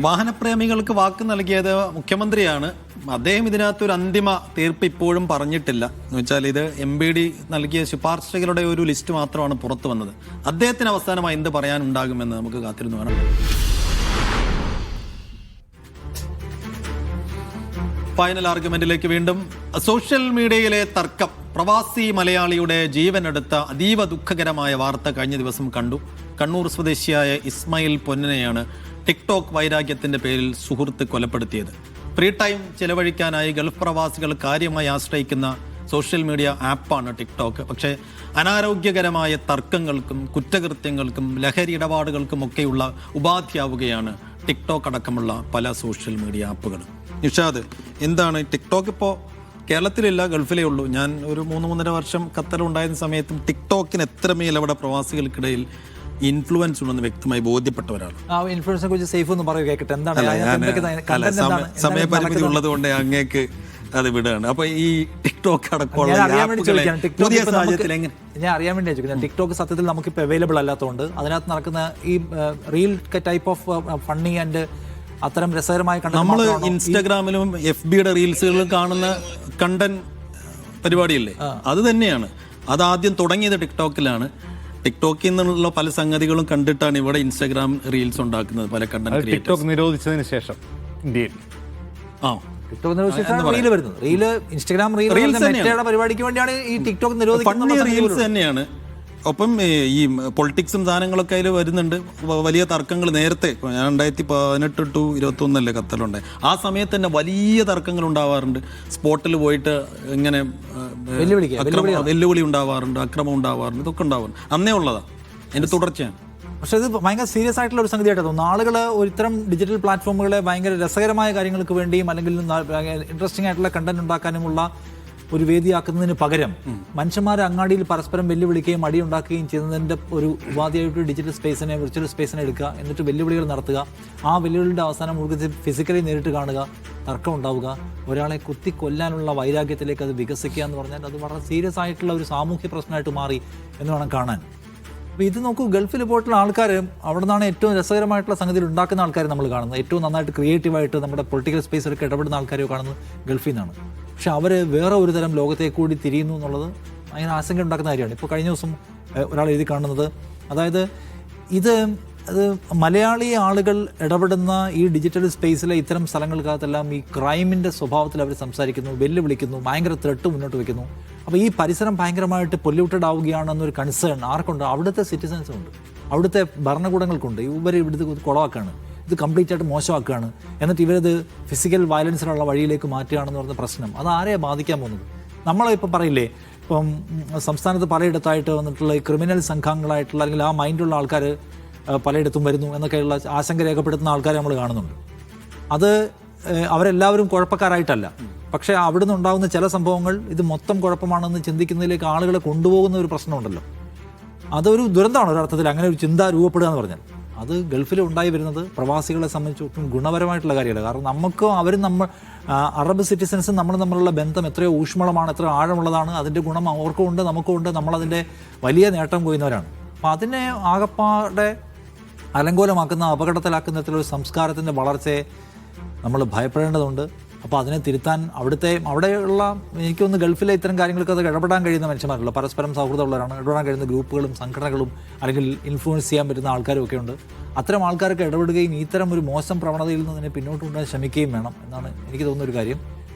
വാഹനപ്രേമികൾക്ക് വാക്ക് നൽകിയത് മുഖ്യമന്ത്രിയാണ്. അദ്ദേഹം ഇതിനകത്തൊരു അന്തിമ തീർപ്പ് ഇപ്പോഴും പറഞ്ഞിട്ടില്ല. എന്ന് വെച്ചാൽ ഇത് MVD നൽകിയ ശുപാർശകളുടെ ഒരു ലിസ്റ്റ് മാത്രമാണ് പുറത്തു വന്നത്. അദ്ദേഹത്തിന് അവസാനമായി എന്ത് പറയാനുണ്ടാകുമെന്ന് നമുക്ക് കാത്തിരുന്നു വേണം. ഫൈനൽ ആർഗ്യുമെന്റിലേക്ക് വീണ്ടും. സോഷ്യൽ മീഡിയയിലെ തർക്കം, പ്രവാസി മലയാളിയുടെ ജീവനെടുത്ത അതീവ ദുഃഖകരമായ വാർത്ത കഴിഞ്ഞ ദിവസം കണ്ടു. കണ്ണൂർ സ്വദേശിയായ ഇസ്മായിൽ പൊന്നനെയാണ് ടിക്ടോക്ക് വൈരാഗ്യത്തിന്റെ പേരിൽ സുഹൃത്ത് കൊലപ്പെടുത്തിയത്. ഫ്രീ ടൈം ചെലവഴിക്കാനായി ഗൾഫ് പ്രവാസികൾ കാര്യമായി ആശ്രയിക്കുന്ന സോഷ്യൽ മീഡിയ ആപ്പാണ് ടിക്ടോക്ക്. പക്ഷേ അനാരോഗ്യകരമായ തർക്കങ്ങൾക്കും കുറ്റകൃത്യങ്ങൾക്കും ലഹരി ഇടപാടുകൾക്കും ഒക്കെയുള്ള ഉപാധിയാവുകയാണ് ടിക്ടോക്ക് അടക്കമുള്ള പല സോഷ്യൽ മീഡിയ ആപ്പുകളും. നിഷാദ്, എന്താണ് ടിക്ടോക്ക്? ഇപ്പോൾ കേരളത്തിലില്ല, ഗൾഫിലേ ഉള്ളൂ. ഞാൻ ഒരു 3-3.5 വർഷം ഖത്തറിലുണ്ടായിരുന്ന സമയത്തും ടിക്ടോക്കിന് എത്രമേൽ അവിടെ പ്രവാസികൾക്കിടയിൽ ഇൻഫ്ലുവൻസ് ഉണ്ടെന്ന് വ്യക്തമായി ബോധ്യപ്പെട്ട ഒരാൾ. ആ ഇൻഫ്ലുവൻസിനെ കുറിച്ച് സേഫ് ഒന്ന് പറയുക, കേൾക്കട്ടെ. സമയപരിമിതി ഉള്ളത് കൊണ്ട് അങ്ങേക്ക് അത് വിടുകയാണ്. അപ്പൊ ഈ ടിക്ടോക്ക് അടക്കമുള്ള ഞാൻ അറിയാൻ വേണ്ടി ചോദിക്കുന്നത്, ടിക്ടോക്ക് സത്യത്തിൽ നമുക്കിപ്പോൾ അവൈലബിൾ അല്ലാത്തതുകൊണ്ട് അതിനകത്ത് നടക്കുന്ന ഈ reel type of funny and അത്തരം രസകരമായ നമ്മൾ ഇൻസ്റ്റാഗ്രാമിലും FBയുടെ റീൽസുകളിലും കാണുന്ന കണ്ടന്റ് പരിപാടിയല്ലേ, അത് തന്നെയാണ്. അതാദ്യം തുടങ്ങിയത് ടിക്ടോക്കിലാണ്. ടിക്ടോക്കിൽ നിന്നുള്ള പല സംഗതികളും കണ്ടിട്ടാണ് ഇവിടെ ഇൻസ്റ്റാഗ്രാം റീൽസ് ഉണ്ടാക്കുന്നത് പല കണ്ടന്റ് ക്രിയേറ്റേഴ്സ്. ടിക്ടോക്ക് നിരോധിച്ചതിന് ശേഷം ഇന്ത്യയിൽ ടിക്ടോക്ക് നിരോധിച്ചിട്ടാണ് റീല് വരുന്നത്. റീല് ഇൻസ്റ്റാഗ്രാം Reels തന്നെയാണ്. മെറ്റയുടെ പരിപാടിക്ക് വേണ്ടിയാണ് ഈ ടിക്ടോക്ക് ഫണ്ണി നിരോധിക്കുന്നത്. റീൽസ് തന്നെയാണ്. ഒപ്പം ഈ പൊളിറ്റിക്സും സാധനങ്ങളൊക്കെ അതിൽ വരുന്നുണ്ട്. വലിയ തർക്കങ്ങൾ നേരത്തെ 2018 to 2021 ഖത്തറിലുണ്ടായി. ആ സമയത്ത് തന്നെ വലിയ തർക്കങ്ങൾ ഉണ്ടാവാറുണ്ട്. സ്പോട്ടിൽ പോയിട്ട് ഇങ്ങനെ വെല്ലുവിളി ഉണ്ടാവാറുണ്ട്, അക്രമം ഉണ്ടാവാറുണ്ട്, ഇതൊക്കെ ഉണ്ടാവാറുണ്ട്. അന്നേ ഉള്ളതാ, അതിന്റെ തുടർച്ചയാണ്. പക്ഷെ ഇത് ഭയങ്കര സീരിയസ് ആയിട്ടുള്ള ഒരു സംഗതിയായിട്ട് തോന്നുന്നു. ആളുകൾ ഇത്തരം ഡിജിറ്റൽ പ്ലാറ്റ്ഫോമുകളെ ഭയങ്കര രസകരമായ കാര്യങ്ങൾക്ക് വേണ്ടിയും അല്ലെങ്കിൽ ഇൻട്രസ്റ്റിംഗ് ആയിട്ടുള്ള കണ്ടന്റ് ഉണ്ടാക്കാനുമുള്ള ഒരു വേദിയാക്കുന്നതിന് പകരം മനുഷ്യന്മാരെ അങ്ങാടിയിൽ പരസ്പരം വെല്ലുവിളിക്കുകയും അടിയുണ്ടാക്കുകയും ചെയ്യുന്നതിൻ്റെ ഒരു ഉപാധിയായിട്ട് ഡിജിറ്റൽ സ്പേസിനെ, വിർച്വൽ സ്പേസിനെ എടുക്കുക, എന്നിട്ട് വെല്ലുവിളികൾ നടത്തുക. ആ വെല്ലുവിളിയുടെ അവസാനം മുഴുവൻ ഫിസിക്കലി നേരിട്ട് കാണുക, തർക്കം ഉണ്ടാവുക, ഒരാളെ കുത്തി കൊല്ലാനുള്ള വൈരാഗ്യത്തിലേക്ക് അത് വികസിക്കുക എന്ന് പറഞ്ഞാൽ അത് വളരെ സീരിയസ് ആയിട്ടുള്ള ഒരു സാമൂഹ്യ പ്രശ്നമായിട്ട് മാറി എന്ന് വേണം കാണാൻ. അപ്പോൾ ഇത് നോക്കൂ, ഗൾഫിൽ പോയിട്ടുള്ള ആൾക്കാർ അവിടെ നിന്നാണ് ഏറ്റവും രസകരമായിട്ടുള്ള സംഗതികൾ ഉണ്ടാക്കുന്ന ആൾക്കാർ നമ്മൾ കാണുന്നത്. ഏറ്റവും നന്നായിട്ട് ക്രിയേറ്റീവായിട്ട് നമ്മുടെ പൊളിറ്റിക്കൽ സ്പേസിലൊക്കെ ഇടപെടുന്ന ആൾക്കാരെ കാണുന്നത് ഗൾഫിൽ നിന്നാണ്. പക്ഷെ അവർ വേറെ ഒരു തരം ലോകത്തേക്ക് കൂടി തിരിയുന്നു എന്നുള്ളത് ഭയങ്കര ആശങ്ക ഉണ്ടാക്കുന്ന കാര്യമാണ്. ഇപ്പോൾ കഴിഞ്ഞ ദിവസം ഒരാൾ എഴുതി കാണുന്നത്, അതായത് അത് മലയാളി ആളുകൾ ഇടപെടുന്ന ഈ ഡിജിറ്റൽ സ്പേസിലെ ഇത്തരം സ്ഥലങ്ങൾക്കകത്തെല്ലാം ഈ ക്രൈമിൻ്റെ സ്വഭാവത്തിൽ അവർ സംസാരിക്കുന്നു, വെല്ലുവിളിക്കുന്നു, ഭയങ്കര ത്രെട്ട് മുന്നോട്ട് വയ്ക്കുന്നു. അപ്പോൾ ഈ പരിസരം ഭയങ്കരമായിട്ട് പൊല്യൂട്ടഡ് ആവുകയാണെന്നൊരു കൺസേൺ ആർക്കുണ്ട്? അവിടുത്തെ സിറ്റിസൻസുണ്ട്, അവിടുത്തെ ഭരണകൂടങ്ങൾക്കുണ്ട്. ഇവിടുത്തെ കുളവാക്കാണ്, ഇത് കംപ്ലീറ്റ് ആയിട്ട് മോശമാക്കുകയാണ്, എന്നിട്ട് ഇവരത് ഫിസിക്കൽ വയലൻസിനുള്ള വഴിയിലേക്ക് മാറ്റുകയാണെന്ന് പറഞ്ഞ പ്രശ്നം അത് ആരെയാണ് ബാധിക്കാൻ പോകുന്നത്? നമ്മളിപ്പോൾ പറയില്ലേ, ഇപ്പം സംസ്ഥാനത്ത് പലയിടത്തായിട്ട് വന്നിട്ടുള്ള ഈ ക്രിമിനൽ സംഘങ്ങളായിട്ടുള്ള അല്ലെങ്കിൽ ആ മൈൻഡുള്ള ആൾക്കാർ പലയിടത്തും വരുന്നു എന്നൊക്കെയുള്ള ആശങ്ക രേഖപ്പെടുത്തുന്ന ആൾക്കാരെ നമ്മൾ കാണുന്നുണ്ട്. അത് അവരെല്ലാവരും കുഴപ്പക്കാരായിട്ടല്ല, പക്ഷേ അവിടെ നിന്നുണ്ടാകുന്ന ചില സംഭവങ്ങൾ ഇത് മൊത്തം കുഴപ്പമാണെന്ന് ചിന്തിക്കുന്നതിലേക്ക് ആളുകളെ കൊണ്ടുപോകുന്ന ഒരു പ്രശ്നമുണ്ടല്ലോ. അതൊരു ദുരന്തമാണ് ഒരർത്ഥത്തിൽ, അങ്ങനെ ഒരു ചിന്ത രൂപപ്പെടുക എന്ന് പറഞ്ഞാൽ. അത് ഗൾഫിൽ ഉണ്ടായി വരുന്നത് പ്രവാസികളെ സംബന്ധിച്ചിടത്തോളം ഗുണപരമായിട്ടുള്ള കാര്യമല്ല. കാരണം നമുക്കും അവരും അറബ് സിറ്റിസൻസും നമ്മൾ തമ്മിലുള്ള ബന്ധം എത്രയോ ഊഷ്മളമാണ്, എത്ര ആഴമുള്ളതാണ്. അതിൻ്റെ ഗുണം അവർക്കും ഉണ്ട്, നമുക്കും ഉണ്ട്. നമ്മളതിൻ്റെ വലിയ നേട്ടം കൊയ്യുന്നവരാണ്. അപ്പോൾ അതിനെ ആകപ്പാടെ അലങ്കോലമാക്കുന്ന, അപകടത്തിലാക്കുന്ന തരത്തിലൊരു സംസ്കാരത്തിൻ്റെ വളർച്ചയെ നമ്മൾ ഭയപ്പെടേണ്ടതുണ്ട്. അപ്പോൾ അതിനെ തിരുത്താൻ അവിടെയുള്ള എനിക്കൊന്ന് ഗൾഫിലെ ഇത്തരം കാര്യങ്ങൾക്ക് അത് ഇടപെടാൻ കഴിയുന്ന മനുഷ്യന്മാരുള്ള പരസ്പരം സൗഹൃദമുള്ളവരാണ്. ഇടപെടാൻ കഴിയുന്ന ഗ്രൂപ്പുകളും സംഘടനകളും അല്ലെങ്കിൽ ഇൻഫ്ലുവൻസ് ചെയ്യാൻ പറ്റുന്ന ആൾക്കാരും ഒക്കെ ഉണ്ട്. അത്തരം ആൾക്കാരൊക്കെ ഇടപെടുകയും ഇത്തരം ഒരു മോശം പ്രവണതയിൽ നിന്ന് അതിനെ പിന്നോട്ട് കൊണ്ടുപോകാൻ ശ്രമിക്കുകയും വേണം എന്നാണ് എനിക്ക് തോന്നുന്നൊരു കാര്യം.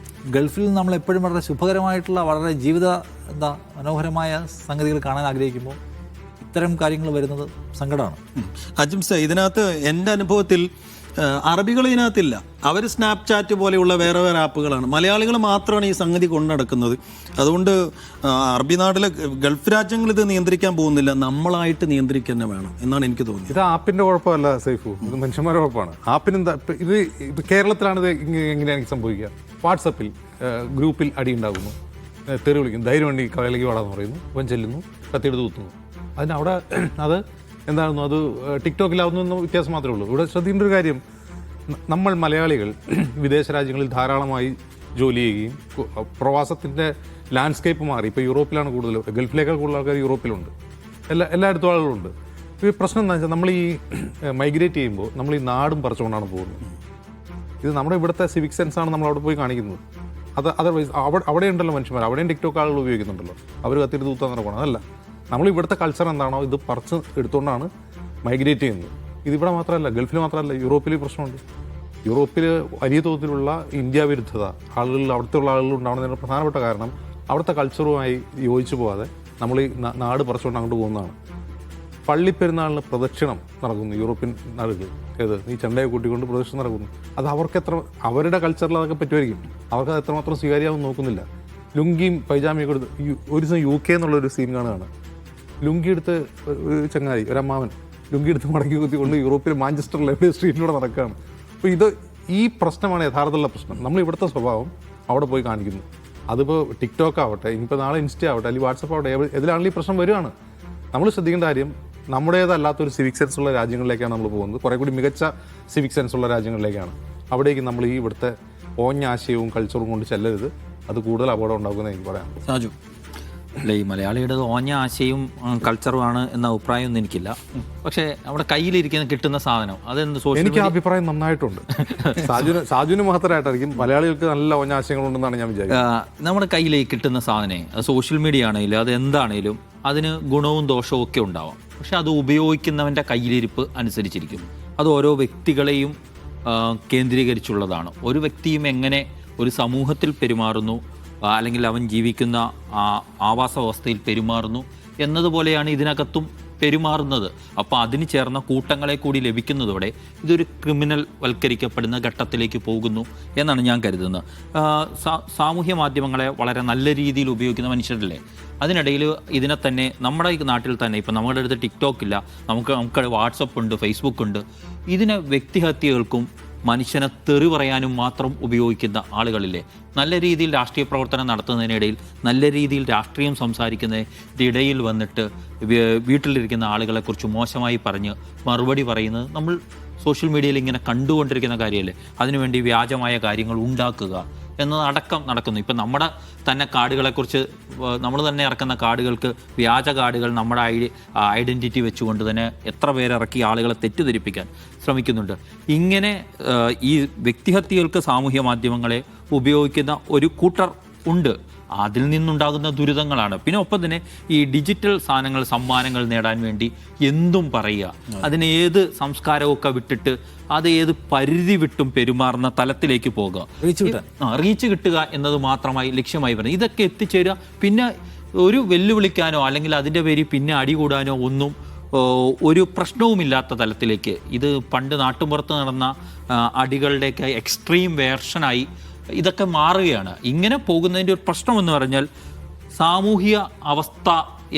ഗൾഫിൽ നിന്ന് നമ്മൾ എപ്പോഴും വളരെ ശുഭകരമായിട്ടുള്ള വളരെ മനോഹരമായ സംഗതികൾ കാണാൻ ആഗ്രഹിക്കുമ്പോൾ ഇത്തരം കാര്യങ്ങൾ വരുന്നത് സങ്കടമാണ്. അജിംസ, ഇതിനകത്ത് എൻ്റെ അനുഭവത്തിൽ അറബികൾ ഇതിനകത്തില്ല. അവർ സ്നാപ്ചാറ്റ് പോലെയുള്ള വേറെ വേറെ ആപ്പുകളാണ്. മലയാളികൾ മാത്രമാണ് ഈ സംഗതി കൊണ്ടു നടക്കുന്നത്. അതുകൊണ്ട് അറബി നാട്ടിലെ ഗൾഫ് രാജ്യങ്ങൾ ഇത് നിയന്ത്രിക്കാൻ പോകുന്നില്ല, നമ്മളായിട്ട് നിയന്ത്രിക്കുക തന്നെ വേണം എന്നാണ് എനിക്ക് തോന്നുന്നത്. ഇത് ആപ്പിന്റെ കുഴപ്പമല്ല സൈഫു, ഇത് മനുഷ്യന്മാരുടെ കുഴപ്പമാണ്. ആപ്പിനെന്താ ഇത് കേരളത്തിലാണ് ഇത് എങ്ങനെയാണ് സംഭവിക്കുക? വാട്സപ്പിൽ ഗ്രൂപ്പിൽ അടി ഉണ്ടാകുന്നു, തെറി വിളിക്കുന്നു, ധൈര്യം വേണ്ടി കവലയ്ക്ക് വാടാന്ന് പറയുന്നു, ഇവൻ ചെല്ലുന്നു, കത്തിയെടുത്ത് കുത്തുന്നു. അതിനവിടെ അത് എന്താണെന്നു അത് ടിക്ടോക്കിലാവുന്ന വ്യത്യാസം മാത്രമേ ഉള്ളൂ. ഇവിടെ ശ്രദ്ധിക്കേണ്ട ഒരു കാര്യം, നമ്മൾ മലയാളികൾ വിദേശ രാജ്യങ്ങളിൽ ധാരാളമായി ജോലി ചെയ്യുകയും പ്രവാസത്തിൻ്റെ ലാൻഡ്സ്കേപ്പ് മാറി. ഇപ്പോൾ യൂറോപ്പിലാണ് കൂടുതൽ, ഗൾഫിലേക്കാൾ കൂടുതൽ ആൾക്കാർ യൂറോപ്പിലുണ്ട്, എല്ലായിടത്തും ആളുകളുണ്ട്. ഈ പ്രശ്നം എന്താ വെച്ചാൽ, നമ്മൾ ഈ മൈഗ്രേറ്റ് ചെയ്യുമ്പോൾ നമ്മൾ ഈ നാടും പറിച്ചുകൊണ്ടാണ് പോകുന്നത്. ഇത് നമ്മുടെ ഇവിടുത്തെ സിവിക് സെൻസാണ് നമ്മൾ അവിടെ പോയി കാണിക്കുന്നത്. അതർവൈസ് അവിടെ ഉണ്ടല്ലോ മനുഷ്യന്മാർ, അവിടെയും ടിക്ടോക്ക് ആളുകൾ ഉപയോഗിക്കുന്നുണ്ടല്ലോ, അവർ കത്തിരി തൂത്താൻ നടക്കണം. അതല്ല, നമ്മൾ ഇവിടുത്തെ കൾച്ചർ എന്താണോ ഇത് പറിച്ച് എടുത്തുകൊണ്ടാണ് മൈഗ്രേറ്റ് ചെയ്യുന്നത്. ഇതിവിടെ മാത്രമല്ല, ഗൾഫിൽ മാത്രമല്ല, യൂറോപ്പിൽ പ്രശ്നമുണ്ട്. യൂറോപ്പിൽ വലിയ തോതിലുള്ള ഇന്ത്യ വിരുദ്ധത അവിടുത്തെ ആളുകൾ ഉണ്ടാകുന്നതിന് പ്രധാനപ്പെട്ട കാരണം അവിടുത്തെ കൾച്ചറുമായി യോജിച്ചു പോകാതെ നമ്മൾ ഈ നാട് പറിച്ചുകൊണ്ട് അങ്ങോട്ട് പോകുന്നതാണ്. പള്ളിപ്പെരുന്നാളിന് പ്രദക്ഷിണം നടക്കുന്നു യൂറോപ്യൻ നാടുകൾ, ഈ ചെണ്ടയെ കൂട്ടിക്കൊണ്ട് പ്രദക്ഷിണം നടക്കുന്നു. അത് അവരുടെ കൾച്ചറിൽ അതൊക്കെ പറ്റുമായിരിക്കും, അവർക്ക് അത് എത്രമാത്രം സ്വീകാര്യമാവും നോക്കുന്നില്ല. ലുങ്കിയും പൈജാമയൊക്കെ എടുത്ത് ഒരു ദിവസം UK എന്നുള്ളൊരു സീൻ കാണുകയാണ്. ലുങ്കി എടുത്ത് ഒരു ചങ്ങാതി, ഒരു അമ്മാവൻ ലുങ്കി എടുത്ത് മടക്കി കുത്തിക്കൊണ്ട് യൂറോപ്പിൽ മാഞ്ചസ്റ്ററിലെ സ്ട്രീറ്റിലൂടെ നടക്കുകയാണ്. അപ്പോൾ ഈ പ്രശ്നമാണ് യഥാർത്ഥമുള്ള പ്രശ്നം. നമ്മൾ ഇവിടുത്തെ സ്വഭാവം അവിടെ പോയി കാണിക്കുന്നു. അതിപ്പോൾ ടിക്ടോക്ക് ആവട്ടെ, ഇനിയിപ്പോൾ നാളെ ഇൻസ്റ്റ ആവട്ടെ, അല്ലെങ്കിൽ വാട്സപ്പ് ആവട്ടെ, ഇതിലാണെങ്കിൽ ഈ പ്രശ്നം വരികയാണ്. നമ്മൾ ശ്രദ്ധിക്കേണ്ട കാര്യം, നമ്മുടേതല്ലാത്തൊരു സിവിക് സെൻസ് ഉള്ള രാജ്യങ്ങളിലേക്കാണ് നമ്മൾ പോകുന്നത്. കുറേ കൂടി മികച്ച സിവിക് സെൻസ് ഉള്ള രാജ്യങ്ങളിലേക്കാണ്. അവിടേക്ക് നമ്മൾ ഈ ഇവിടുത്തെ ഓഞ്ഞ ആശയവും കൾച്ചറും കൊണ്ട് ചെല്ലരുത്. അത് കൂടുതൽ അപകടം ഉണ്ടാകുമെന്ന് എനിക്ക് പറയാം. സാജു, അല്ല, ഈ മലയാളിയുടെ ഓഞ്ഞ ആശയും കൾച്ചറുമാണ് എന്ന അഭിപ്രായമൊന്നും എനിക്കില്ല. പക്ഷേ നമ്മുടെ കയ്യിലിരിക്കുന്ന കിട്ടുന്ന സാധനം അതെന്ത് സോഷ്യൽ എനിക്ക് ആ അഭിപ്രായം നന്നായിട്ടുണ്ട്. സാജുവിന് മാത്രമായിട്ടായിരിക്കും, മലയാളികൾക്ക് നല്ല ഓഞ്ഞാശയങ്ങളുണ്ടെന്നാണ് ഞാൻ വിചാരിക്കുന്നത്. നമ്മുടെ കയ്യിലേക്ക് കിട്ടുന്ന സാധനം അത് സോഷ്യൽ മീഡിയ ആണെങ്കിലും അത് എന്താണേലും അതിന് ഗുണവും ദോഷവും ഒക്കെ ഉണ്ടാവാം. പക്ഷെ അത് ഉപയോഗിക്കുന്നവൻ്റെ കയ്യിലിരിപ്പ് അനുസരിച്ചിരിക്കും. അത് ഓരോ വ്യക്തികളെയും കേന്ദ്രീകരിച്ചുള്ളതാണ്. ഒരു വ്യക്തിയും എങ്ങനെ ഒരു സമൂഹത്തിൽ പെരുമാറുന്നു, അല്ലെങ്കിൽ അവൻ ജീവിക്കുന്ന ആവാസ വ്യവസ്ഥയിൽ പെരുമാറുന്നു എന്നതുപോലെയാണ് ഇതിനകത്തും പെരുമാറുന്നത്. അപ്പോൾ അതിന് ചേർന്ന കൂട്ടങ്ങളെ കൂടി ലഭിക്കുന്നതോടെ ഇതൊരു ക്രിമിനൽ വൽക്കരിക്കപ്പെടുന്ന ഘട്ടത്തിലേക്ക് പോകുന്നു എന്നാണ് ഞാൻ കരുതുന്നത്. സാമൂഹ്യ മാധ്യമങ്ങളെ വളരെ നല്ല രീതിയിൽ ഉപയോഗിക്കുന്ന മനുഷ്യരല്ലേ. അതിനിടയിൽ ഇതിനെ തന്നെ നമ്മുടെ ഈ നാട്ടിൽ തന്നെ ഇപ്പം നമ്മുടെ അടുത്ത് ടിക്ടോക്ക് ഇല്ല, നമുക്ക് വാട്സപ്പ് ഉണ്ട്, ഫേസ്ബുക്ക് ഉണ്ട്. ഇതിനെ വ്യക്തിഹത്യകൾക്കും മനുഷ്യനെ തെറി പറയാനും മാത്രം ഉപയോഗിക്കുന്ന ആളുകളില്ലേ. നല്ല രീതിയിൽ രാഷ്ട്രീയ പ്രവർത്തനം നടത്തുന്നതിനിടയിൽ, നല്ല രീതിയിൽ രാഷ്ട്രീയം സംസാരിക്കുന്നതിനിടയിൽ വന്നിട്ട് വീട്ടിലിരിക്കുന്ന ആളുകളെക്കുറിച്ച് മോശമായി പറഞ്ഞ് മറുപടി പറയുന്നത് നമ്മൾ സോഷ്യൽ മീഡിയയിൽ ഇങ്ങനെ കണ്ടുകൊണ്ടിരിക്കുന്ന കാര്യമല്ലേ. അതിനുവേണ്ടി വ്യാജമായ കാര്യങ്ങൾ ഉണ്ടാക്കുക എന്നതടക്കം നടക്കുന്നു. ഇപ്പം നമ്മുടെ തന്നെ കാർഡുകളെക്കുറിച്ച് നമ്മൾ തന്നെ ഇറക്കുന്ന കാർഡുകൾക്ക് വ്യാജ കാർഡുകൾ നമ്മുടെ ഐഡൻറ്റിറ്റി വെച്ചുകൊണ്ട് തന്നെ എത്ര പേരിറക്കി ആളുകളെ തെറ്റിദ്ധരിപ്പിക്കാൻ ശ്രമിക്കുന്നുണ്ട്. ഇങ്ങനെ ഈ വ്യക്തിഹത്യകൾക്ക് സാമൂഹ്യ മാധ്യമങ്ങളെ ഉപയോഗിക്കുന്ന ഒരു കൂട്ടർ ഉണ്ട്. അതിൽ നിന്നുണ്ടാകുന്ന ദുരിതങ്ങളാണ്. പിന്നെ ഒപ്പം തന്നെ ഈ ഡിജിറ്റൽ സാധനങ്ങൾ, സമ്മാനങ്ങൾ നേടാൻ വേണ്ടി എന്തും പറയുക, അതിന് ഏത് സംസ്കാരമൊക്കെ വിട്ടിട്ട് അത് ഏത് പരിധി വിട്ടും പെരുമാറുന്ന തലത്തിലേക്ക് പോകുക, റീച്ച് കിട്ടുക എന്നത് മാത്രമായി ലക്ഷ്യമായി വരുന്നത്. ഇതൊക്കെ എത്തിച്ചേരുക. പിന്നെ ഒരു വെല്ലുവിളിക്കാനോ അല്ലെങ്കിൽ അതിൻ്റെ പേരിൽ പിന്നെ അടികൂടാനോ ഒന്നും ഒരു പ്രശ്നവുമില്ലാത്ത തലത്തിലേക്ക് ഇത് പണ്ട് നാട്ടുമ്പുറത്ത് നടന്ന അടികളുടെയൊക്കെ എക്സ്ട്രീം വേർഷനായി ഇതൊക്കെ മാറുകയാണ്. ഇങ്ങനെ പോകുന്നതിൻ്റെ ഒരു പ്രശ്നമെന്ന് പറഞ്ഞാൽ സാമൂഹിക അവസ്ഥ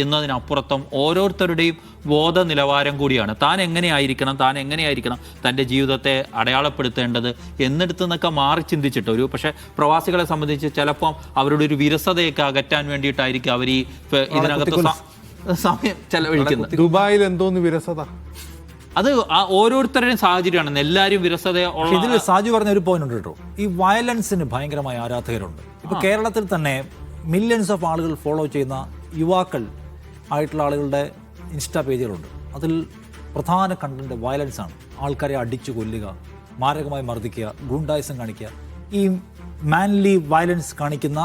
എന്നതിനപ്പുറത്തും ഓരോരുത്തരുടെയും ബോധ നിലവാരം കൂടിയാണ്. താൻ എങ്ങനെയായിരിക്കണം തൻ്റെ ജീവിതത്തെ അടയാളപ്പെടുത്തേണ്ടത് എന്നിടത്തു നിന്നൊക്കെ മാറി ചിന്തിച്ചിട്ട് ഒരു പക്ഷേ പ്രവാസികളെ സംബന്ധിച്ച് ചിലപ്പം അവരുടെ ഒരു വിരസതയൊക്കെ അകറ്റാൻ വേണ്ടിയിട്ടായിരിക്കും അവർ ഈ ഇതിനകത്ത് സമയം ചെലവഴിക്കുന്നത്. ദുബായിൽ എന്തോന്ന് വിരസത, അത് ഓരോരുത്തരുടെയും സാഹചര്യമാണ്. എല്ലാവരും വിരസത. ഇതിൽ സാജു പറഞ്ഞ ഒരു പോയിന്റ് ഉണ്ട് കേട്ടോ. ഈ വയലൻസിന് ഭയങ്കരമായ ആരാധകരുണ്ട്. ഇപ്പൊ കേരളത്തിൽ തന്നെ മില്യൺസ് ഓഫ് ആളുകൾ ഫോളോ ചെയ്യുന്ന യുവാക്കൾ ആയിട്ടുള്ള ആളുകളുടെ ഇൻസ്റ്റാ പേജുകളുണ്ട്. അതിൽ പ്രധാന കണ്ടന്റ് വയലൻസ് ആണ്. ആൾക്കാരെ അടിച്ചു കൊല്ലുക, മാരകമായി മർദ്ദിക്കുക, ഗുണ്ടായിസം കാണിക്കുക. ഈ മാൻലി വയലൻസ് കാണിക്കുന്ന,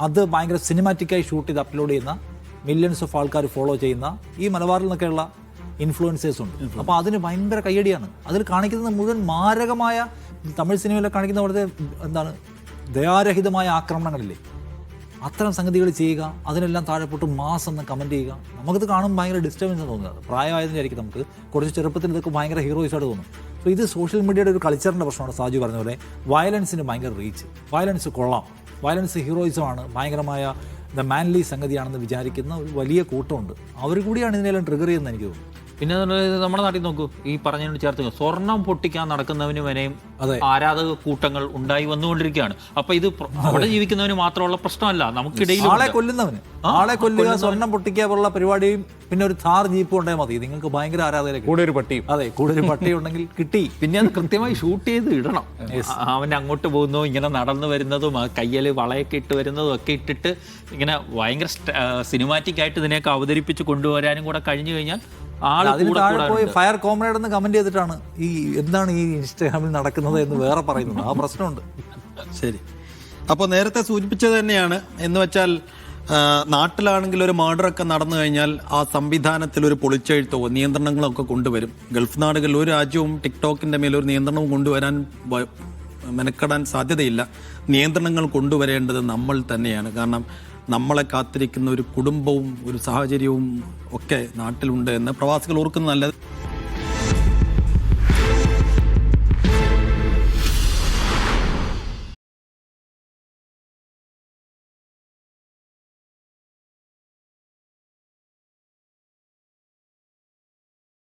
അത് ഭയങ്കര സിനിമാറ്റിക്കായി ഷൂട്ട് ചെയ്ത് അപ്ലോഡ് ചെയ്യുന്ന മില്യൺസ് ഓഫ് ആൾക്കാർ ഫോളോ ചെയ്യുന്ന ഈ മലബാറിൽ നിന്നൊക്കെയുള്ള ഇൻഫ്ലുവൻസേഴ്സ് ഉണ്ട്. അപ്പോൾ അതിന് ഭയങ്കര കയ്യടിയാണ്. അതിൽ കാണിക്കുന്നത് മുഴുവൻ മാരകമായ, തമിഴ് സിനിമയിലൊക്കെ കാണിക്കുന്ന പോലത്തെ എന്താണ് ദയാരഹിതമായ ആക്രമണങ്ങളില്ലേ, അത്തരം സംഗതികൾ ചെയ്യുക, അതിനെല്ലാം താഴെപ്പോട്ട് മാസ് എന്ന് കമൻറ്റ് ചെയ്യുക. നമുക്കിത് കാണുമ്പോൾ ഭയങ്കര ഡിസ്റ്റർബൻസ് തോന്നുന്നത്. പ്രായമായതിനായിരിക്കും നമുക്ക് കുറച്ച് ചെറുപ്പത്തിൽ ഇതൊക്കെ ഭയങ്കര ഹീറോയിസായിട്ട് തോന്നും. സോ ഇത് സോഷ്യൽ മീഡിയയുടെ ഒരു കൾച്ചറിൻ്റെ പ്രശ്നമാണ്. സാജു പറഞ്ഞ പോലെ വയലൻസിന് ഭയങ്കര റീച്ച്, വയലൻസ് കൊള്ളാം, വയലൻസ് ഹീറോയിസമാണ്, ഭയങ്കരമായ മാൻലി സംഗതിയാണെന്ന് വിചാരിക്കുന്ന ഒരു വലിയ കൂട്ടമുണ്ട്. അവർ കൂടിയാണ് ഇതിനെല്ലാം ട്രിഗർ ചെയ്യുന്നത് എനിക്ക് തോന്നുന്നു. പിന്നെ നമ്മുടെ നാട്ടിൽ നോക്കൂ, ഈ പറഞ്ഞതിനോട് ചേർത്ത് സ്വർണം പൊട്ടിക്കാൻ നടക്കുന്നവന് വരെയും ആരാധക കൂട്ടങ്ങൾ ഉണ്ടായി വന്നുകൊണ്ടിരിക്കുകയാണ്. അപ്പൊ ഇത് അവിടെ ജീവിക്കുന്നവന് മാത്രമുള്ള പ്രശ്നമല്ല, നമുക്കിടയിൽ ആളെ കൊല്ലുക, സ്വർണം പൊട്ടിക്കുക പോലുള്ള പരിപാടിയും പിന്നെ ഒരു താർ ജീപ്പ് ഉണ്ടായാൽ മതി, നിങ്ങൾക്ക് ഭയങ്കര ആരാധകരെ. കൂടെ ഒരു പട്ടിയും. അതെ, കൂടെ ഒരു പട്ടി ഉണ്ടെങ്കിൽ കിട്ടി. പിന്നെ അത് കൃത്യമായി ഷൂട്ട് ചെയ്ത് ഇടണം. അവൻ അങ്ങോട്ട് പോകുന്നു, ഇങ്ങനെ നടന്നു വരുന്നതും കയ്യിൽ വളയൊക്കെ ഇട്ട് വരുന്നതും ഒക്കെ ഇട്ടിട്ട് ഇങ്ങനെ ഭയങ്കര സിനിമാറ്റിക് ആയിട്ട് ഇതിനെയൊക്കെ അവതരിപ്പിച്ച് കൊണ്ടുവരാനും കൂടെ കഴിഞ്ഞു കഴിഞ്ഞാൽ അതിന് താഴെ പോയി ഫയർ കോമ്രേഡ് എന്ന് കമന്റ് ചെയ്തിട്ടാണ് ഈ എന്താണ് ഈ ഇൻസ്റ്റാഗ്രാമിൽ നടക്കുന്നത് എന്ന് വേറെ പറയുന്നത്. ആ പ്രശ്നമുണ്ട്. ശരി, അപ്പോൾ നേരത്തെ സൂചിപ്പിച്ചത് തന്നെയാണ്. എന്ന് വെച്ചാൽ നാട്ടിലാണെങ്കിൽ ഒരു മർഡറൊക്കെ നടന്നു കഴിഞ്ഞാൽ ആ സംവിധാനത്തിൽ ഒരു പൊളിച്ചെഴുത്തോ നിയന്ത്രണങ്ങളോ ഒക്കെ കൊണ്ടുവരും. ഗൾഫ് നാടുകളിൽ ഒരു രാജ്യവും ടിക്ടോക്കിൻ്റെ മേലൊരു നിയന്ത്രണവും കൊണ്ടുവരാൻ മെനക്കെടാൻ സാധ്യതയില്ല. നിയന്ത്രണങ്ങൾ കൊണ്ടുവരേണ്ടത് നമ്മൾ തന്നെയാണ്. കാരണം നമ്മളെ കാത്തിരിക്കുന്ന ഒരു കുടുംബവും ഒരു സാഹചര്യവും ഒക്കെ നാട്ടിലുണ്ട് എന്ന് പ്രവാസികൾ ഓർക്കുന്നത് നല്ലത്.